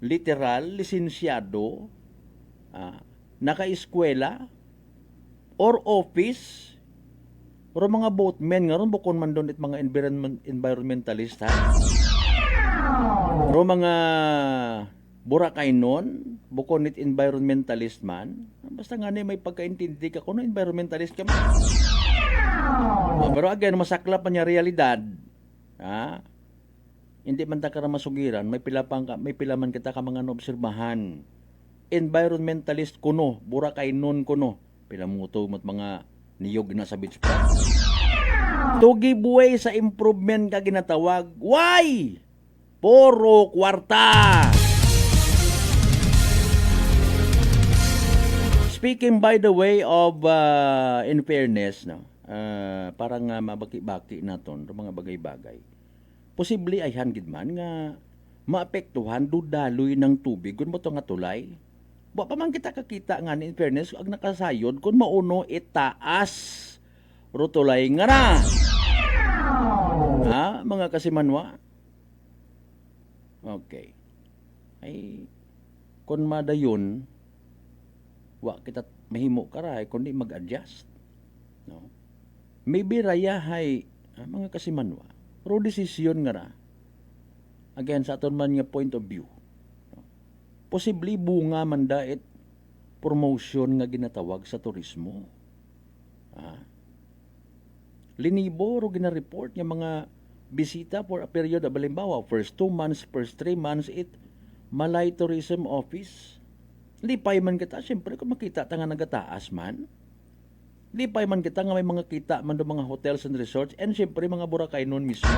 literal lisensyado, naka-eskwela or office or mga boatmen nga ron bukon man doon it mga environmentalist ha. Or mga Boracay nun, bukon it environmentalist man, basta nga may pagkaintindi ka kung environmentalist ka man. Pero again, masaklap pa niya realidad. Ha? Hindi man ta ka masugiran, may pila man kita ka mga naobserbahan. Environmentalist kuno, Boracay nun kuno. Pila mo to mga niyog na sa beach park. To give way sa improvement ka ginatawag. Why? Puro kwarta. Speaking by the way of in fairness, no, parang mabaki-baki naton mga bagay-bagay. Posible ay hangid man nga maapektuhan dudaloy ng tubig kun mo to nga tulay. Wa pa man kita kakita nga in fairness ag nakasayod kun mauno itaas ro tulay nga na. Ha, mga kasimanwa. Okay. Ay kun madayon wa kita mahimo karay kundi mag-adjust. No? Maybe rayahay mga kasimanwa. Pero desisyon nga ra. Again, sa aton man nga point of view. No? Posible bunga man dait promotion nga ginatawag sa turismo. Linibo ro gina-report nga mga bisita for a period of halimbawa first 2 months, first 3 months it Malay Tourism Office. Lipay man kita, siyempre kung makita ta nga nagataas man. Lipay man kita nga may mga kita man do mga hotels and resorts and siyempre mga Boracay noon mismo.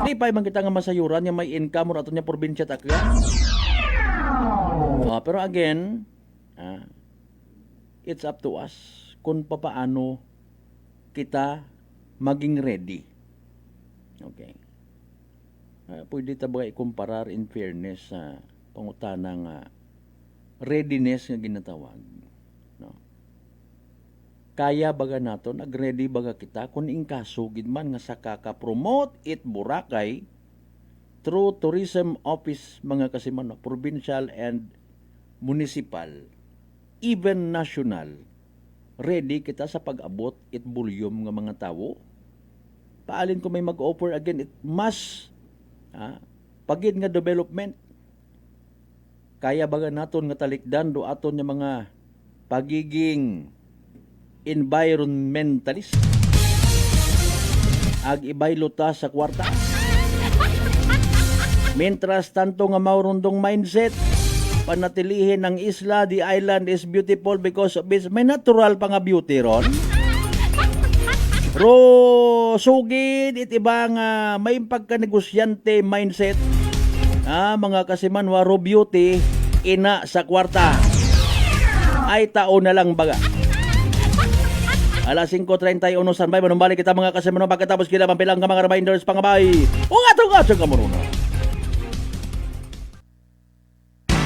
Lipay man kita nga masayuran nga may income or ato niya probinsya takya. Pero again, it's up to us kung papaano kita maging ready. Okay. Pwede ta ba ikumparar in fairness sa pangutanang readiness nga ginatawag. No? Kaya baga nato, nag-ready baga kita kung inkasugid man nga sa kaka-promote it Boracay through tourism office mga kasiman, provincial and municipal, even national. Ready kita sa pag-abot it volume nga mga tawo. Paalin ko may mag-offer again, it must pagid nga development. Kaya baga naton nga talikdan do aton nga mga pagiging environmentalist. Ag ibayluta sa kwarta. Mientras tanto nga maurundong mindset, panatilihin ang isla, the island is beautiful because of its may natural pa nga beauty ron. Ro sugid it ibang may pagkanegosyante mindset. Mga kasimanwa, raw beauty, ina sa kwarta. Ay tao na lang baga. Alas 5:31 sanbay, manumbalik kita mga kasimanwa pagkatapos kita pampilang ka mga reminders pangabay. Ungat-ungat sa kamuruno.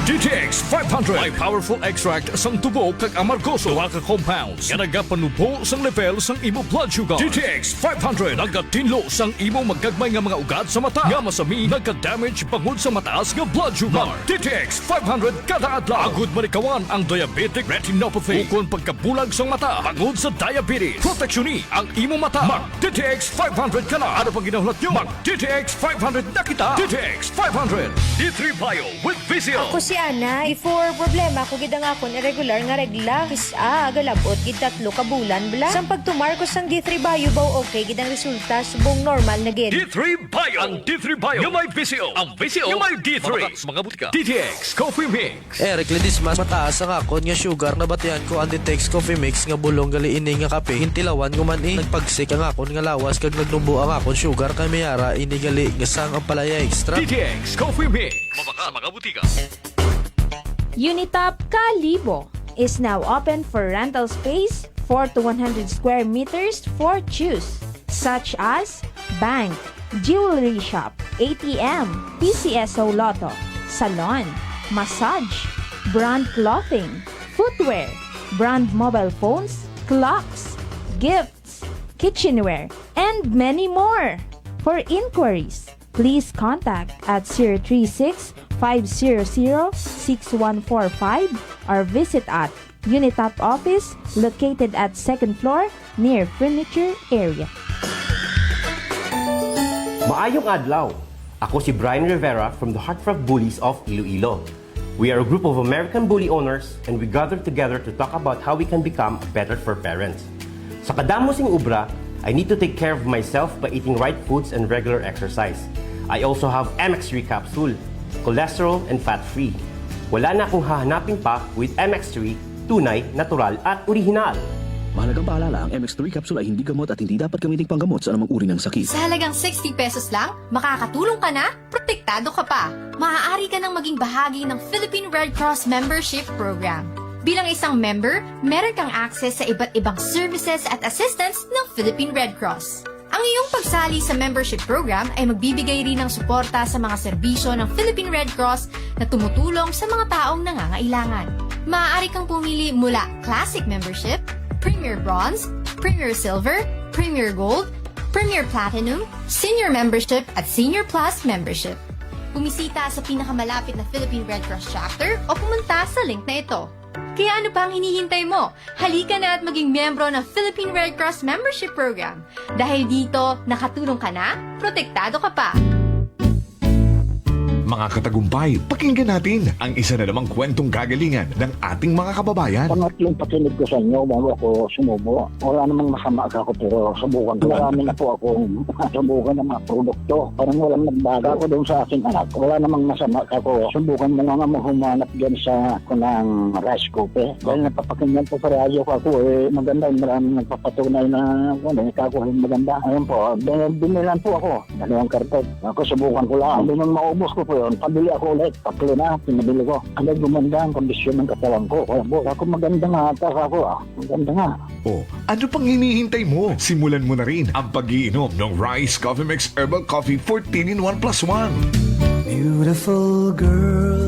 DTX 500 may powerful extract sang tubo kag amargoso duha ka compounds nga nagapanubo sang level sang imo blood sugar. DTX 500 nagatinlo sang imo magagmay nga mga ugat sa mata nga masami nagka-damage bangod sa mataas nga blood sugar. DTX 500 kada adlaw agud manikawan ang diabetic retinopathy ukon pagkabulag sang mata bangod sa diabetes. Proteksyon ang imo mata. Mag DTX 500 kana ano pang ginahulot nyo? Mag DTX 500 na kita. DTX 500 D3 Bio with Vizio. Ako si Ana, before problema ko gid ang akon irregular nga regla. Kisa galabot gid 3 ka bulan bla. Sang pagtumar ko sang D3 Bio baw okay gid ang resulta subong normal na gid. D3 Bio. Ang D3 Bio yung may Vizio. Ang Vizio yung may D3. Mga butika. DTX Coffee Mix. Eric Lidis mas mataas ang akon nga sugar na batian ko ang DTX Coffee Mix nga bulong gali ini nga kape. Hintilawan ko man nagpagsik ang akon nga lawas kag nagnubo ang akon sugar kay mayara ini gali nga sang ang palaya extra. DTX Coffee Mix. Mabaka mga butika. Unitop Kalibo is now open for rental space 4 to 100 square meters for choose. such as bank, jewelry shop, ATM, PCSO Lotto, salon, massage, brand clothing, footwear, brand mobile phones, clocks, gifts, kitchenware, and many more. For inquiries, please contact at 036-500-6145 or visit at Unitop Office located at 2nd floor near Furniture Area. Maayong adlaw! Ako si Brian Rivera from the Heartfelt Bullies of Iloilo. We are a group of American bully owners and we gather together to talk about how we can become better for parents. Sa kadamosing ubra, I need to take care of myself by eating right foods and regular exercise. I also have MX3 capsule, cholesterol and fat-free. Wala na akong hahanapin pa with MX3, tunay, natural at orihinal. Mahalagang paalala, ang MX3 capsule ay hindi gamot at hindi dapat gamitin panggamot sa anumang uri ng sakit. Sa halagang 60 pesos lang, makakatulong ka na, protektado ka pa. Maaari ka nang maging bahagi ng Philippine Red Cross Membership Program. Bilang isang member, meron kang access sa iba't ibang services at assistance ng Philippine Red Cross. Ang iyong pagsali sa membership program ay magbibigay rin ng suporta sa mga serbisyo ng Philippine Red Cross na tumutulong sa mga taong nangangailangan. Maaari kang pumili mula Classic Membership, Premier Bronze, Premier Silver, Premier Gold, Premier Platinum, Senior Membership at Senior Plus Membership. Bumisita sa pinakamalapit na Philippine Red Cross chapter o pumunta sa link na ito. Kaya ano pa ang hinihintay mo? Halika na at maging miyembro ng Philippine Red Cross Membership Program. Dahil dito, nakatulong ka na, protektado ka pa. Mga katagumpay, pakinggan natin ang isa na namang kwentong kagalingan ng ating mga kababayan. Pangatlong pakinig ko sa inyo bago ako sumubo. Wala namang masama ako pero subukan ko. Marami na po akong subukan ng mga produkto. Parang walang nagbago ako doon sa aking anak. Wala namang masama ako. Subukan mo nga humanap dyan sa kunang rice cooker. Dahil napapakinggan po sa radyo ko ako maganda. Maraming nagpapatunay na ako maganda. Ayun po, binilan po ako. 2 karton. Ako subukan ko lang. Hindi nang maubos ko po yun. Pabili ako ulit. 3 na, pinabili ko. Ano gumanda ang kondisyon ng katawan ko. Kaya po, ako maganda nga ata ako. Maganda nga. Oh, ano pang hinihintay mo? Simulan mo na rin ang pag-iinom ng Rice Coffee Mix Herbal Coffee 14-in-1+1. Beautiful girl.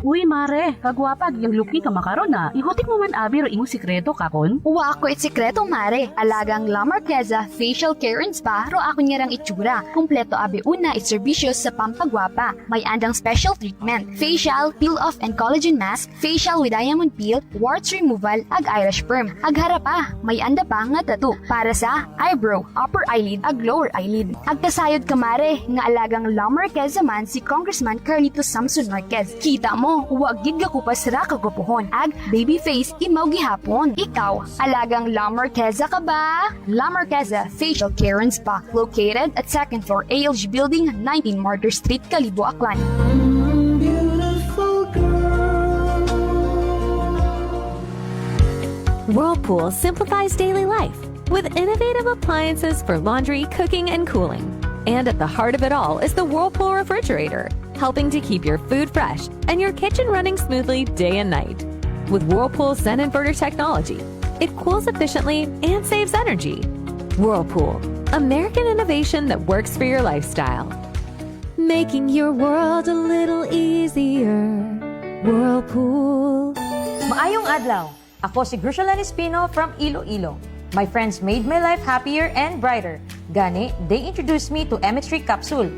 Uy, mare, kagwapag, yung luki ka makaron na. Ihutik mo man abi ro imong sikreto kakon. Uwa ako it sikreto, mare. Alagang La Marqueza Facial Care and Spa, ro ako niyarang itsura. Kumpleto abi una iserbisyo sa pampagwapa. May andang special treatment. Facial, peel-off and collagen mask, facial with diamond peel, warts removal, ag eyelash perm. Ag harapa, may anda pa nga tattoo. Para sa eyebrow, upper eyelid, ag lower eyelid. Ag kasayod ka, mare, nga alagang La Marqueza man si Congressman Carlito Samson Marquez. Kita mo, huwag gid ka kupas ra kagupuhon. Ag baby face imaw gihapon. Ikaw, alagang La Marqueza ka ba? La Marqueza Facial Care and Spa, located at 2nd floor ALG Building, 19 Martyr Street, Kalibo, Aklan. Whirlpool simplifies daily life with innovative appliances for laundry, cooking, and cooling. And at the heart of it all is the Whirlpool refrigerator, helping to keep your food fresh and your kitchen running smoothly day and night. With Whirlpool's Zen inverter technology, it cools efficiently and saves energy. Whirlpool, American innovation that works for your lifestyle. Making your world a little easier. Whirlpool. Maayong adlaw. Ako si Grishalan Espino from Iloilo. My friends made my life happier and brighter. Gani, they introduced me to MX3 capsule.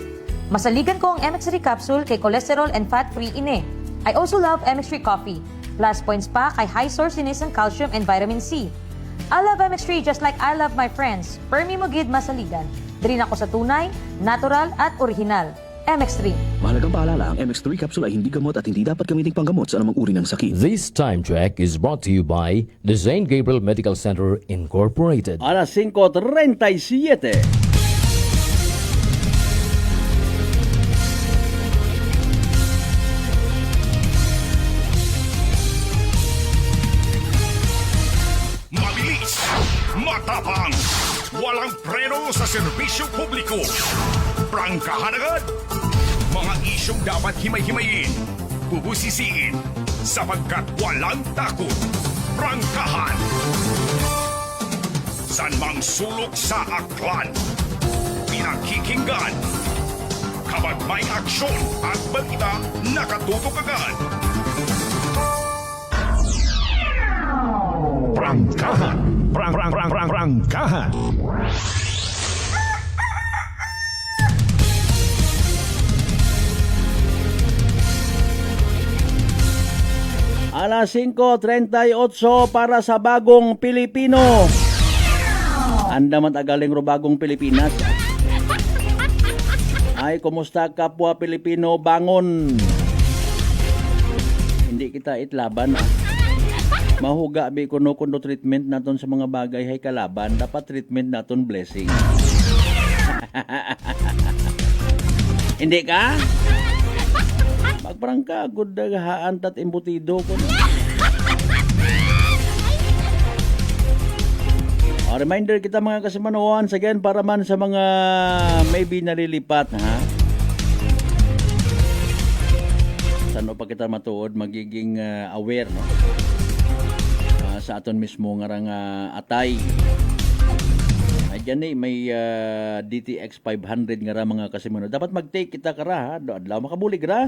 Masaligan ko ang MX3 capsule kay cholesterol and fat-free ine. I also love MX3 coffee. Plus points pa kay high source inis ng calcium and vitamin C. I love MX3 just like I love my friends. Permi mo gid masaligan. Diri ako sa tunay, natural at original. MX3. Mahalagang paalala, ang MX3 capsule ay hindi gamot at hindi dapat gamitin panggamot sa anumang uri ng sakit. This time check is brought to you by the St. Gabriel Medical Center Incorporated. Alas 5:37. Mabilis, matapang, walang preno sa serbisyo publiko. Prangkahan agad. Mga isyong dapat himay-himayin, bubusisiin, sapagkat walang takot. Prangkahan. San mang sulok sa aklan. Pinakikinggan. Kapag may aksyon at balita, nakatutok agad. Prangkahan. Prangkahan. Alas 5:38 para sa bagong Pilipino. Anda man tagaling ro bagong Pilipinas. Ay, kumusta kapwa Pilipino? Bangon. Hindi kita itlaban. Mahuga bi kuno treatment naton sa mga bagay hay kalaban. Dapat treatment naton blessing. Hindi ka? Magprangka, good dagahaan tat embutido ko. Reminder kita mga kasimanoan, again, para man sa mga maybe nalilipat, ha? Saan pa kita matuod, magiging aware, no? Sa aton mismo nga atay. Ay dyan may DTX 500 nga mga kasimano. Dapat mag-take kita kara, ha? Adlaw makabulig ra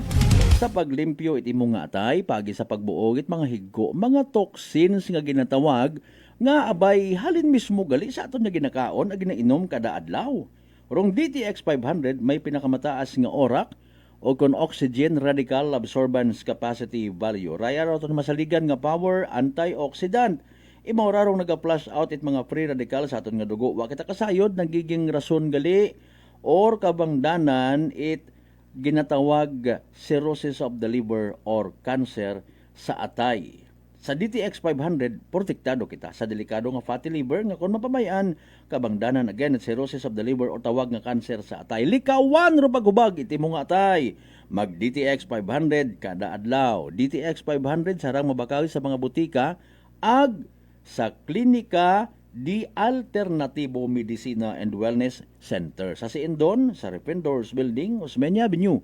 sa paglimpyo iti mo nga atay, pagi sa pagbuog it mga higgo, mga toxins nga ginatawag, nga abay halin mismo gali sa aton nga ginakaon, ag ginainom kada adlaw. Rong DTX 500 may pinakamataas nga orak o kon oxygen radical absorbance capacity value. Raya raw ito masaligan nga power antioxidant. Imaw rarong naga-flush out it mga free radical sa aton nga dugo. Wa kita kasayod nagiging rason gali or kabangdanan it ginatawag cirrhosis of the liver or cancer sa atay. Sa DTX 500, protektado kita sa delikado nga fatty liver nga kung mapamayan, kabangdanan again at cirrhosis of the liver o tawag nga cancer sa atay. Likawan ro paghubag iti mo nga atay. Mag DTX 500 kada adlaw. DTX 500 sarang mabakawi sa mga butika ag sa klinika di Alternatibo Medicina and Wellness Center sa Siindon, sa Rependors Building, Osmeña Avenue,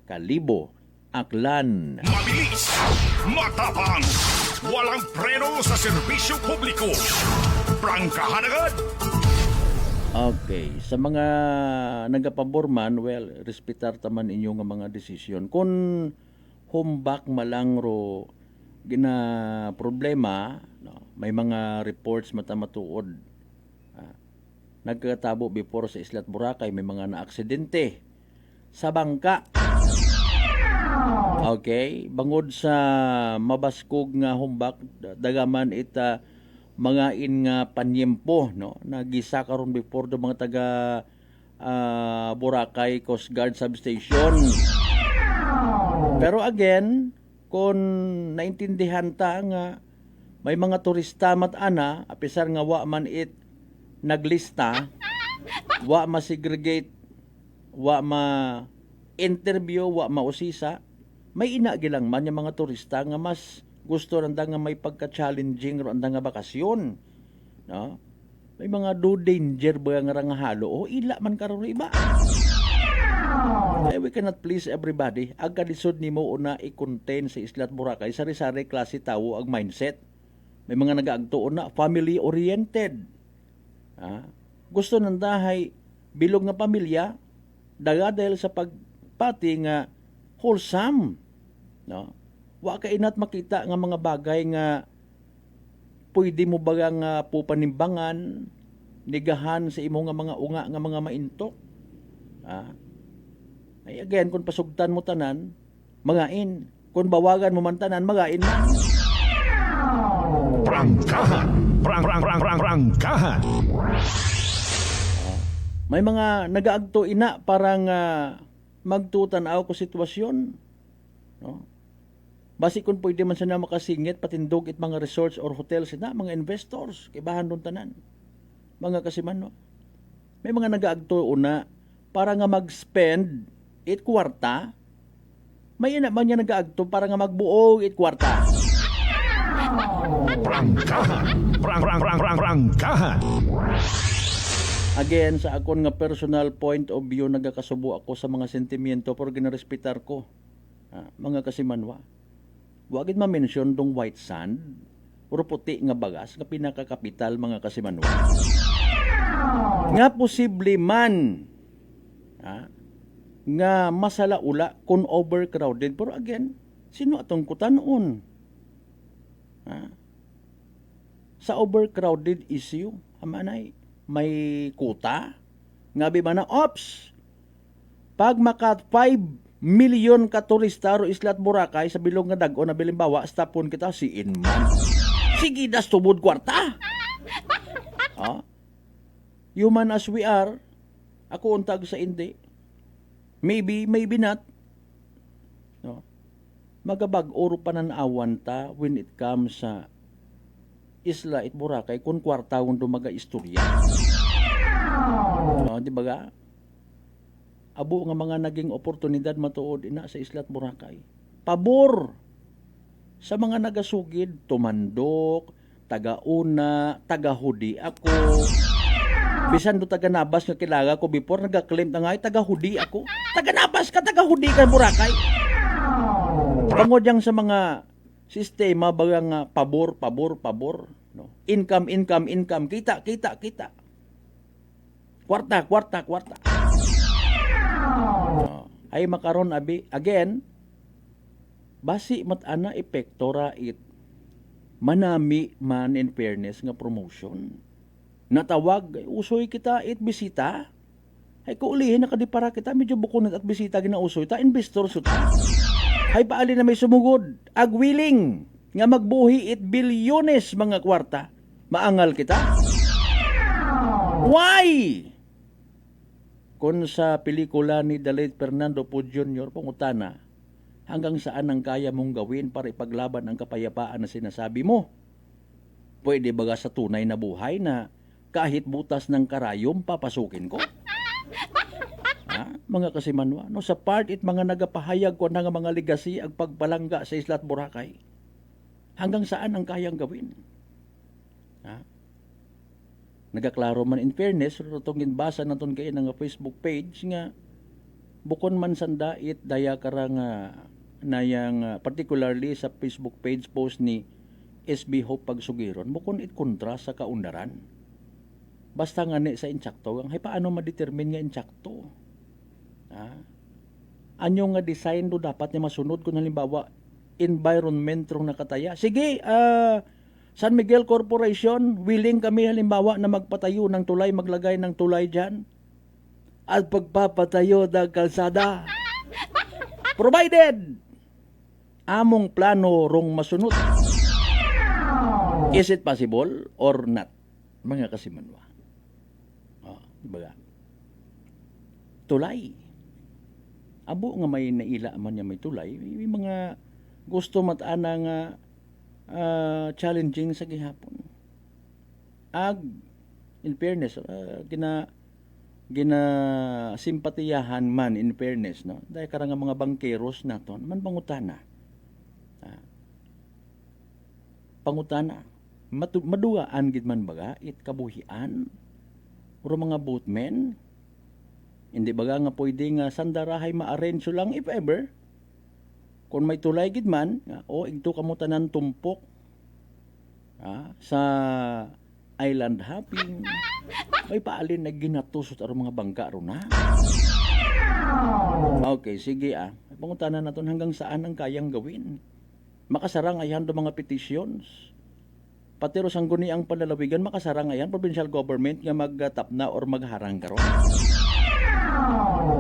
Kalibo, Aklan. Mabilis, matapang, walang preno sa serbisyo publiko. Prangkahan agad. Okay, sa mga nagapaborman, well, respetar taman inyo nga mga desisyon. Kung humbak malang ro gina problema, no, may mga reports matamatuod. Nagkatabo before sa Islat Boracay, may mga naaksidente sa bangka. Okay, bangod sa mabaskog nga humbak, dagaman ita mga in nga panyempo, no, nagisa karon before do mga taga Boracay Coast Guard Substation. Pero again, kung naintindihan ta nga may mga turista mat-ana, apisar nga wa man it naglista, wa ma-segregate, wa ma-interview, wa ma-usisa, may inagilang man yung mga turista nga mas gusto nanda nga may pagka-challenging ro anda nga bakasyon. No? May mga do danger ba nga halo o ila man karon iba. We cannot please everybody. Ag kadisod nimo una i-contain sa Islat Boracay sari-sari klase tawo ag mindset. May mga nagaagtuon na family oriented. Gusto nandahay bilog nga pamilya daga dahil sa pagpati nga wholesome. No? Wa ka inat makita nga mga bagay nga pwede mo bagang pupanimbangan, nigahan sa imo nga mga unga nga mga maintok. Ay again, kung pasugtan mo tanan, magain. Kung bawagan mo man tanan, magain man. Prangkahan. Prangkahan. May mga nagaagto ina parang magtutanaw ko sitwasyon. No? Basi kung pwede man sana makasingit, patindog it mga resorts or hotels na, mga investors, kibahan doon tanan. Mga kasiman, no? May mga nagaagto una para nga mag-spend it kwarta, may ina man niya nagaagto para nga magbuog it kwarta. Prangkahan. Again, sa akon nga personal point of view, nagakasubo ako sa mga sentimiento pero ginarespetar ko. Mga kasimanwa. Wagid ma-mention tong white sand. uro puti nga bagas nga pinakakapital mga kasimanwa. Nga posible man nga masalaula kung overcrowded. Pero again, sino atong kutanon? Sa overcrowded issue, amanay, may kuta. Ngabi man na, ops, pag maka 5 milyon ka turista ro Isla at Boracay sa bilog nga dag-o na bilimbawa, stopon kita si Inman. Sige, das tubod kwarta. Human as we are, ako untag sa hindi. Maybe, maybe not. No? Magabag-oro pananawan ta when it comes sa Isla at Boracay kung kwarta kung dumaga istorya. No, di ba ga? Abo nga mga naging oportunidad matuod ina sa Isla at Boracay. Pabor sa mga nagasugid, tumandok, taga-una, taga-hudi ako. Bisan do taga-nabas nga kilaga ko before, nag-claim na nga, taga-hudi ako. Taga-nabas ka, taga-hudi ka, Boracay. Pangodyang sa mga sistema, bagang pabor. No? Income, kita. Kwarta. Ay makaron abi, again, basi matana epekto ra it manami man in fairness nga promotion. Natawag, usoy kita it bisita. Ay kuulihin nakadipara kita, medyo bukunat at bisita ginausoy ta, investor suta. Ay paali na may sumugod, agwiling nga magbuhi it bilyones mga kwarta. Maangal kita. Why? Kung sa pelikula ni the late Fernando Po Jr. pangutana, hanggang saan ang kaya mong gawin para ipaglaban ang kapayapaan na sinasabi mo? Pwede baga sa tunay na buhay na kahit butas ng karayom papasukin ko? Mga kasimanwa, no, sa part it mga nagapahayag ko na nga mga legacy ang pagpalangga sa Isla at Boracay. Hanggang saan ang kayang gawin? Nagaklaro man in fairness, pero itong ginbasa na itong kayo ng Facebook page nga bukon man sanda it daya karang na yang particularly sa Facebook page post ni SB Hope Pagsugiron, bukon it kontra sa kaundaran. Basta nga ni sa insakto, ay paano ma-determine nga insakto? Anyo nga design do dapat niya masunod kung halimbawa environment rong nakataya. Sige, San Miguel Corporation, willing kami halimbawa na magpatayo ng tulay, maglagay ng tulay dyan. At pagpapatayo ng kalsada. Provided, among plano rong masunod. Is it possible or not? Mga kasimanwa. Diba? Tulay. Abo nga may naila man niya may tulay. May mga gusto matana nga challenging sa gihapon. In fairness, gina simpatiyahan man in fairness, no? Dahil karang mga bangkeros naton man pangutana. Madugaan gid man baga it kabuhian uro mga boatmen. Hindi baga nga pwede nga sandarahay ma-arrange lang if ever. Kung may tulay gid man, igto kamo tanan tumpok sa island hopping. May paalin na ginatusot aron mga bangka ro na. Okay, sige pangutanan naton hanggang saan ang kayang gawin. Makasarang ayan do mga petitions. Pati ro sangguni ang panlalawigan makasarang ayan provincial government nga magtapna or magharang karon.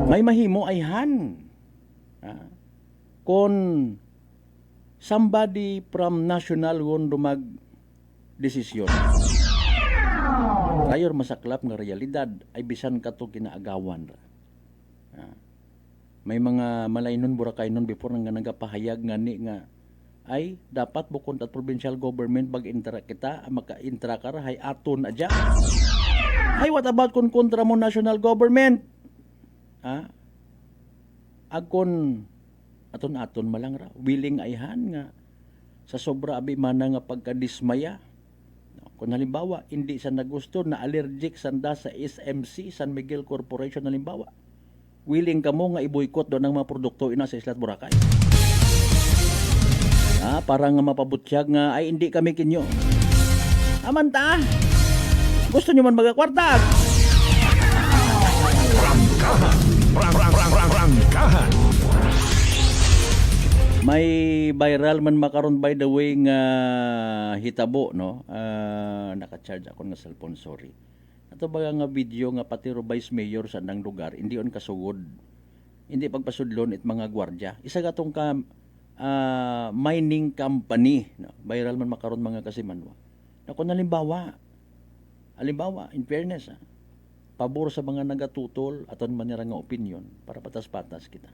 May mahimo ayhan. Kung somebody from national won dumag desisyon. Kayor masaklap nga realidad ay bisan kato kinaagawan. May mga malaynon Boracay nun before nga nagapahayag nga ni nga ay dapat bukod at provincial government mag-intera kita, maka-intera ka hay aton adya. Ay what about kung kontra mo national government? Agkon aton malang ra willing ayhan nga sa sobra abi mana nga pagkadismaya. Kung halimbawa hindi sa nagusto na allergic sanda sa SMC San Miguel Corporation halimbawa, willing ka mo nga i-boycott do ng mga produkto ina sa Isla at Boracay. Para nga mapabutyag nga ay hindi kami kinyo. Amanta, gusto nyo man magakwartag? Prangkahan. May viral man makaron by the way nga hitabo, no? Naka-charge ako nga cellphone, sorry. Ato ba nga video nga pati ro vice mayor sa andang lugar, hindi on kasugod. Hindi pagpasudlon it mga gwardya. Isa gatong ka mining company, no? Viral man makaron mga kasimanwa. Nako halimbawa, in fairness, pabor sa mga nagatutol aton manira nga opinion para patas-patas kita.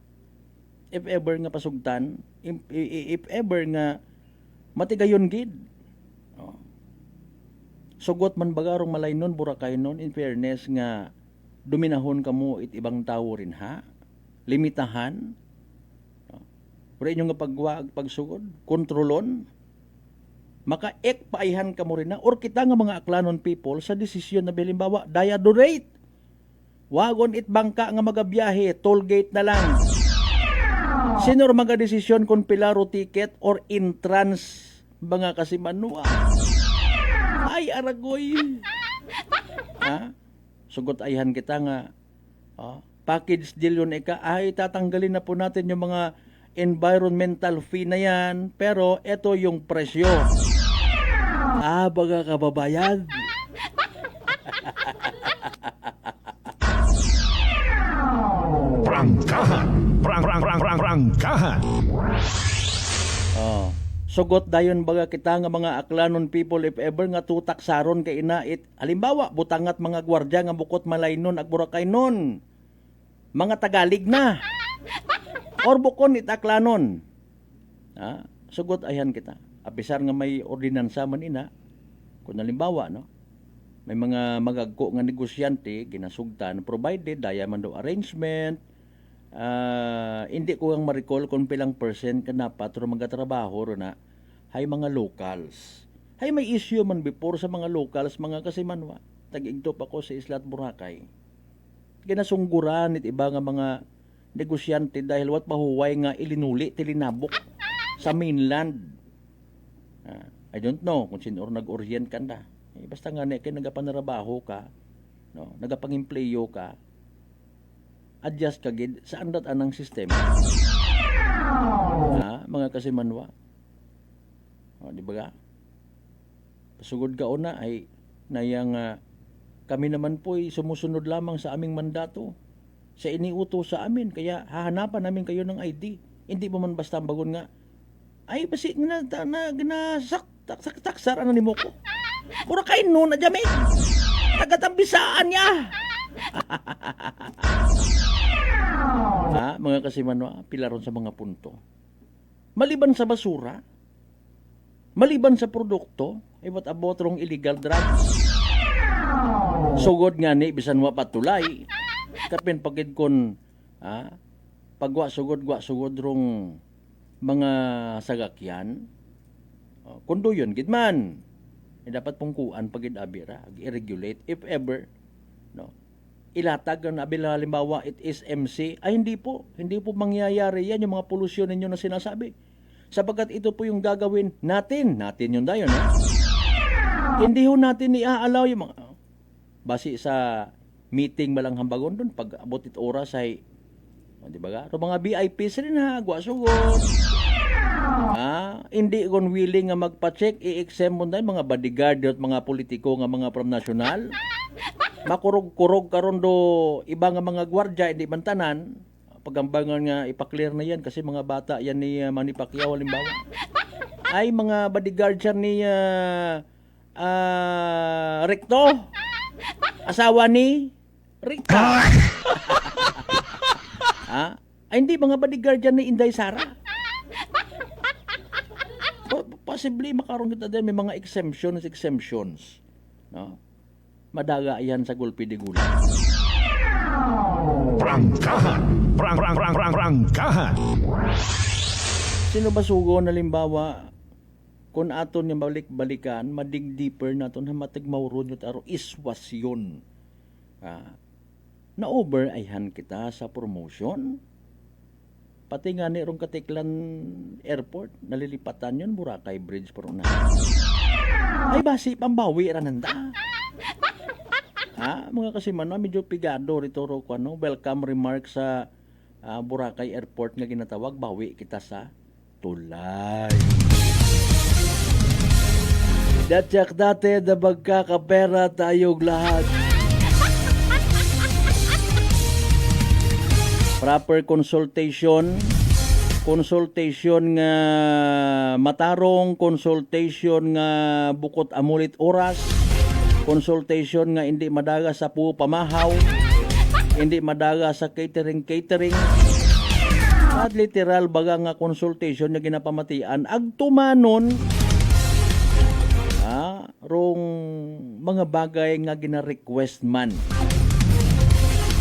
If ever nga pasugtan, if ever nga matigayon gid. Oh. Sugot man bagarong malaynon, burakaynon, in fairness nga dominahon kamo it ibang tawo rin ha. Limitahan. Oh. Pero inyo nga pagsugod, kontrolon. Maka-ek paayhan ka mo rin na or kita nga mga aklanon people sa desisyon na bilimbawa diadorate. Wagon it bangka nga magabiyahe, toll gate na lang. Sino mga desisyon kung pilaro ticket or entrance mga kasimanwa? Ay aragoy. Sugot ayhan kita nga package deal yun ay tatanggalin na po natin yung mga environmental fee na yan, pero ito yung presyo. Baga kababayan. Prangkahan. Sugot dayon baga kita nga mga aklanon people if ever nga tutak saron kay inait. Halimbawa, butangat mga gwardya nga bukot malaynon ag burakaynon. Mga Tagalig na. Or bukon it aklanon. Sugot ayan kita. Apisar nga may ordinansa man ina. Kung halimbawa, no? May mga magagko nga negosyante ginasugtan provided daya man daw arrangement. Hindi ko ang ma-recall kung pilang percent kana patro magatrabaho ro na hay mga locals. Hay may issue man before sa mga locals mga kasimanwa. Tag-igtop ako sa Isla Boracay. Ginasungguran it iba nga mga negosyante dahil wat mahuway nga ilinuli tilinabok sa mainland. I don't know kung sino nag-orient ka na. Basta nga kay nagapanarabaho ka, no, nagapang-empleyo ka, adjust ka gid sa andat anang sistema. Mga kasimanwa. Di ba ga? Pasugod ka una ay nayang kami naman po ay sumusunod lamang sa aming mandato. Sa iniutos sa amin, kaya hahanapan namin kayo ng ID. Hindi pa man basta bagon nga, ay basi ginasaksar ano ni mo ko. Pura kayo no na dyan tagatambisaan niya. Mga kasimanwa, pilaron sa mga punto. Maliban sa basura, maliban sa produkto, what about rong illegal drugs? Sugod nga ni, bisan wa patulay, kapin pagid kon pagwa sugod rong mga sagakyan kundo yun gid man dapat pungkuan pagid abira i-regulate if ever no ilatag na abila halimbawa it is MC ay hindi po mangyayari yan yung mga polusyon ninyo na sinasabi sapagkat ito po yung gagawin natin yun dayon hindi ho natin iaalaw yung mga base sa meeting malang hambagon doon pag abot it oras ay di ba ga? Mga VIPs rin ha, gwasugod. Hindi kon willing nga magpa-check i-exempt mo mga bodyguard at mga politiko nga mga from national. Makurog-kurog karon do iba nga mga gwardya hindi man tanan. Pagambangan nga ipa-clear na yan kasi mga bata yan ni Manny Pacquiao halimbawa. Ay mga bodyguard siya ni Recto. Asawa ni Rika. Ay hindi mga bodyguard yan ni Inday Sara. Possibly makaroon kita din may mga exemptions. No? Madaga yan sa gulpi de gula. Prangkahan. Sino ba sugo na limbawa kung aton yung balik-balikan, madig deeper naton hamatag mauron yung taro iswasyon. Na-over ayhan kita sa promotion. Pati nga ni rong Katiklan Airport, nalilipatan yun, Boracay Bridge pero na. Ay basi pambawi ra nanda. Mga kasimano, medyo pigado rito ro ko ano, welcome remark sa Boracay Airport nga ginatawag, bawi kita sa tulay. Datyak dati na magkakapera tayong lahat. Proper consultation nga matarong, consultation nga bukod amulit oras, consultation nga hindi madaga sa pamahaw, hindi madaga sa catering, at literal baga nga consultation nga ginapamatian agtumanon rong mga bagay nga gina-request man.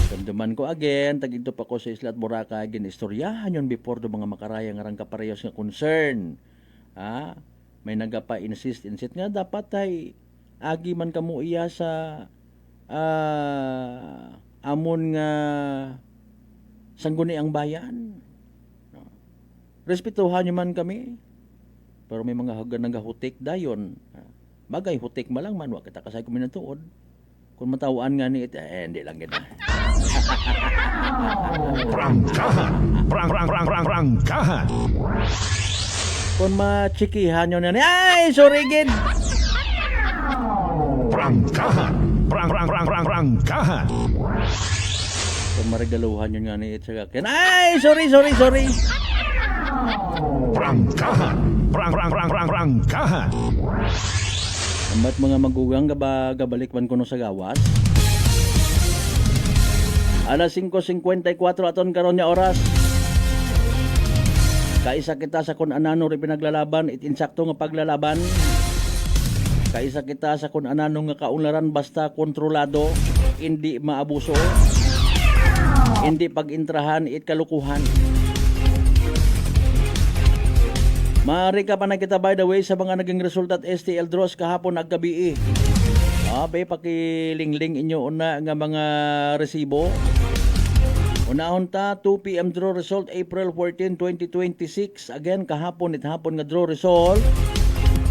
Kanduman ko again, tagito pa ko sa Isla at Boracay, ginistoryahan yun before do mga makaraya nga rang kaparehos nga concern. May nagapa-insist nga dapat ay agi man kamo iya sa amon nga sangguni ang bayan. Respetuhan nyo man kami. Pero may mga hagan nagahutik dayon. Bagay hutik malang man, wa kita kasay kuminatuod. Kung matawaan nga ni hindi lang gina. Prangkahan. Kung machikihan nyo na ay, sorry gid. Prangkahan. Kung marigaluhan nyo nga ni Itchagakin, ay, sorry. Prangkahan. Ba't mga magugang gabalik man kuno sa gawas? Alas 5:54 aton karon nya oras. Kaisa kita sa kun anano ri pinaglalaban, itinsakto nga paglalaban. Kaisa kita sa kun anano nga kaunlaran basta kontrolado, hindi maabuso. Hindi pag-intrahan, kalukuhan. Maaari ka pa na kita by the way sa mga naging resulta at STL draws kahapon ag gabi. Pakilingling inyo una nga mga resibo. Unahon ta 2 PM draw result April 14, 2026. Again kahapon hapon nga draw result.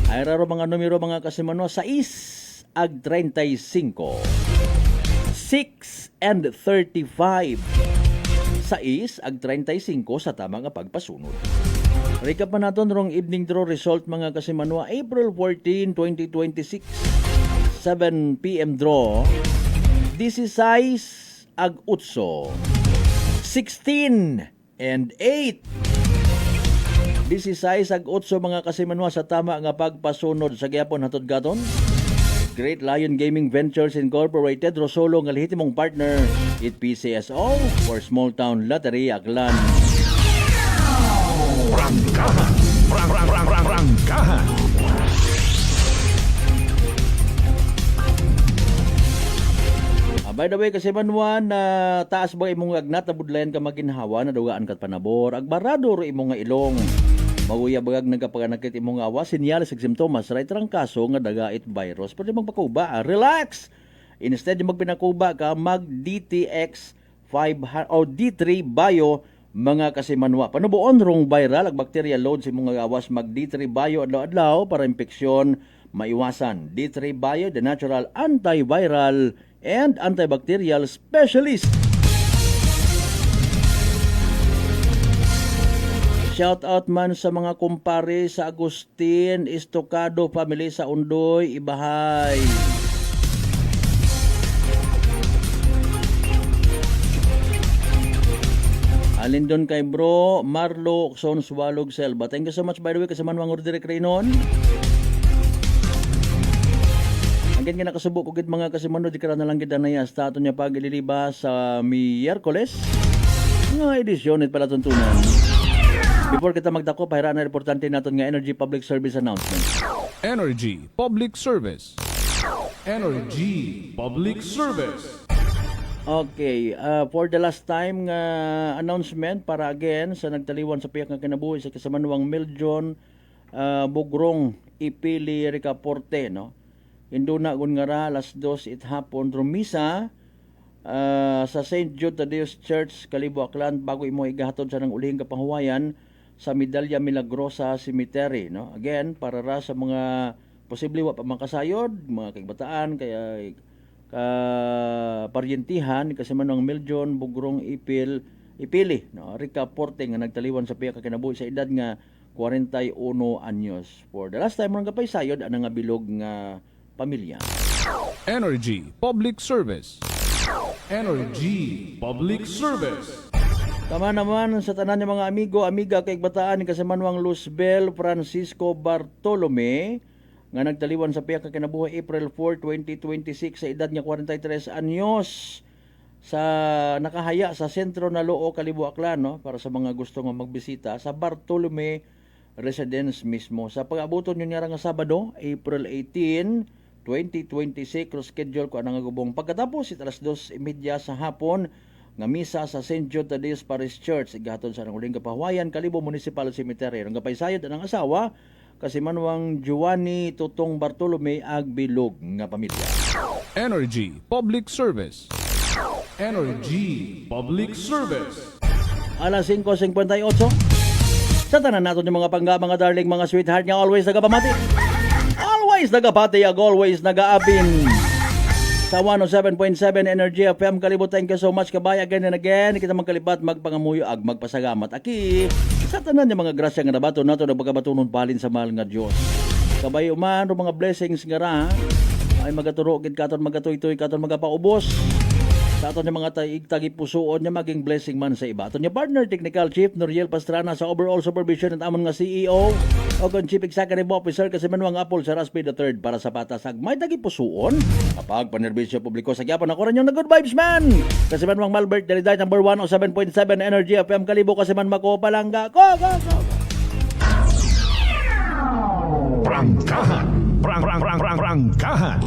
Ay raro mga numero mga kasimano 6 ag 35. 6 and 35. 6 ag 35 sa tama nga pagpasunod. Recap pa natin rong evening draw result mga kasimanwa. April 14, 2026. 7 PM draw. 16 ag 8. 16 and 8. 16 ag 8 mga kasimanwa sa tama nga pagpasunod sa gyapon hatod gaton. Great Lion Gaming Ventures Incorporated, Rosolo nga lehitimong partner, it PCSO for Small Town Lottery Aklan. Prangkahan. By the way, kasi manuan na taas ba imong agnat na budlayan ka maginhawa na dugaan kat panabor, agbarado ro imong nga ilong. Maguyabagag nagkapaganakit imong awa, sinyalis ag simptomas, right rang kaso nga dagait virus. Pwede magpakuba, relax! Instead yung magpinakuba ka, mag DTX 5 o D3 Bio mga kasimanwa. Panubuon rong viral ag bacteria load sa mga gawas mag D3 Bio adlaw-adlaw para infeksyon maiwasan. D3 Bio, the natural antiviral and antibacterial specialist. Shout out man sa mga kumpare sa Agustin Estocado family sa Undoy, Ibahay. Alin doon kay bro, Marlo, Oxon, Swalog, Selva. Thank you so much by the way, kasaman mga order Reynon. Hanggang nga nakasubo ko gid mga kasimano, di ka na lang gid na yasta ato niya pag ililiba sa Miyerkules. Nga edisyon, pala tuntunan. Before kita magdako, pahiraan na reportante natin nga Energy Public Service Announcement. Energy Public Service. Energy Public Service. Okay, for the last time nga announcement para again sa nagtaliwan sa piyak nga kinabuhi sa kasamanwang Miljon Bugrong Ipili Ricaporte, no? Indo na gun nga ra alas 2 it hapon rumisa sa St. Jude Tadeus Church, Kalibo, Aklan, bago imo igahatod sa ng ulihing kapahuwayan sa Medalla Milagrosa Cemetery. No? Again, para ra sa mga posible wa pa makasayod, mga kaibataan, kaya paryentihan, kasi man ang Miljon, Bugrong, Ipili, no? Rica Porte nga nagtaliwan sa piya ka kinabuhi sa edad nga 41 anyos. For the last time, mga kapaysayod, ang nga bilog nga pamilya. Energy Public Service. Energy Public Service. Tama naman sa tanan ng mga amigo, amiga kay bataan ni Kasamanwang Luzbel Francisco Bartolome nga nagtaliwan sa piya ka kinabuhi April 4, 2026 sa edad nga 43 anyos sa nakahaya sa sentro na Loo, Kalibo, Aklan, no? Para sa mga gusto nga magbisita sa Bartolome Residence mismo. Sa pag-abuton nyo nga nga Sabado, April 18, 2026, schedule ko ang gubong pagkatapos alas 2:30 sa hapon nga misa sa St. Jude Tadeus Parish Church igaton sa uling kapahuwayan Kalibo Municipal Cemetery. Ang kapaysayod ang asawa kasi Manwang Giovanni Tutong Bartolome Agbilog nga pamilya. Energy Public Service. Energy Public Service. Alas 5:58 sa tanan nato ng mga pangga, mga darling, mga sweetheart nga always nagapamati. Always nagapati, always nagaabin sa 107.7 Energy FM Kalibo. Thank you so much kabay, again and again kita magkalipat magpangamuyo ag magpasagamat aki sa tanan ng mga grasya nga nabato nato na pagkabatunon palin sa mahal nga Dios. Kabay uman mga blessings nga ra ay magaturo gid katon magatoy-toy katon magapaubos sa aton yung mga tagi pusuon niya maging blessing man sa iba. Aton yung partner Technical Chief Noriel Pastrana sa overall supervision at amon nga CEO o kung Chief Executive Officer kasi Manuang Apple sa Raspi III para sa patasag may tagi pusuon kapag panerbisyo publiko sa Gyapon. Ako rin yung na good vibes man kasi Manuang Malbert Deliday number 1 o 7.7 Energy FM Kalibo kasi man mako palangga go. Prangkahan.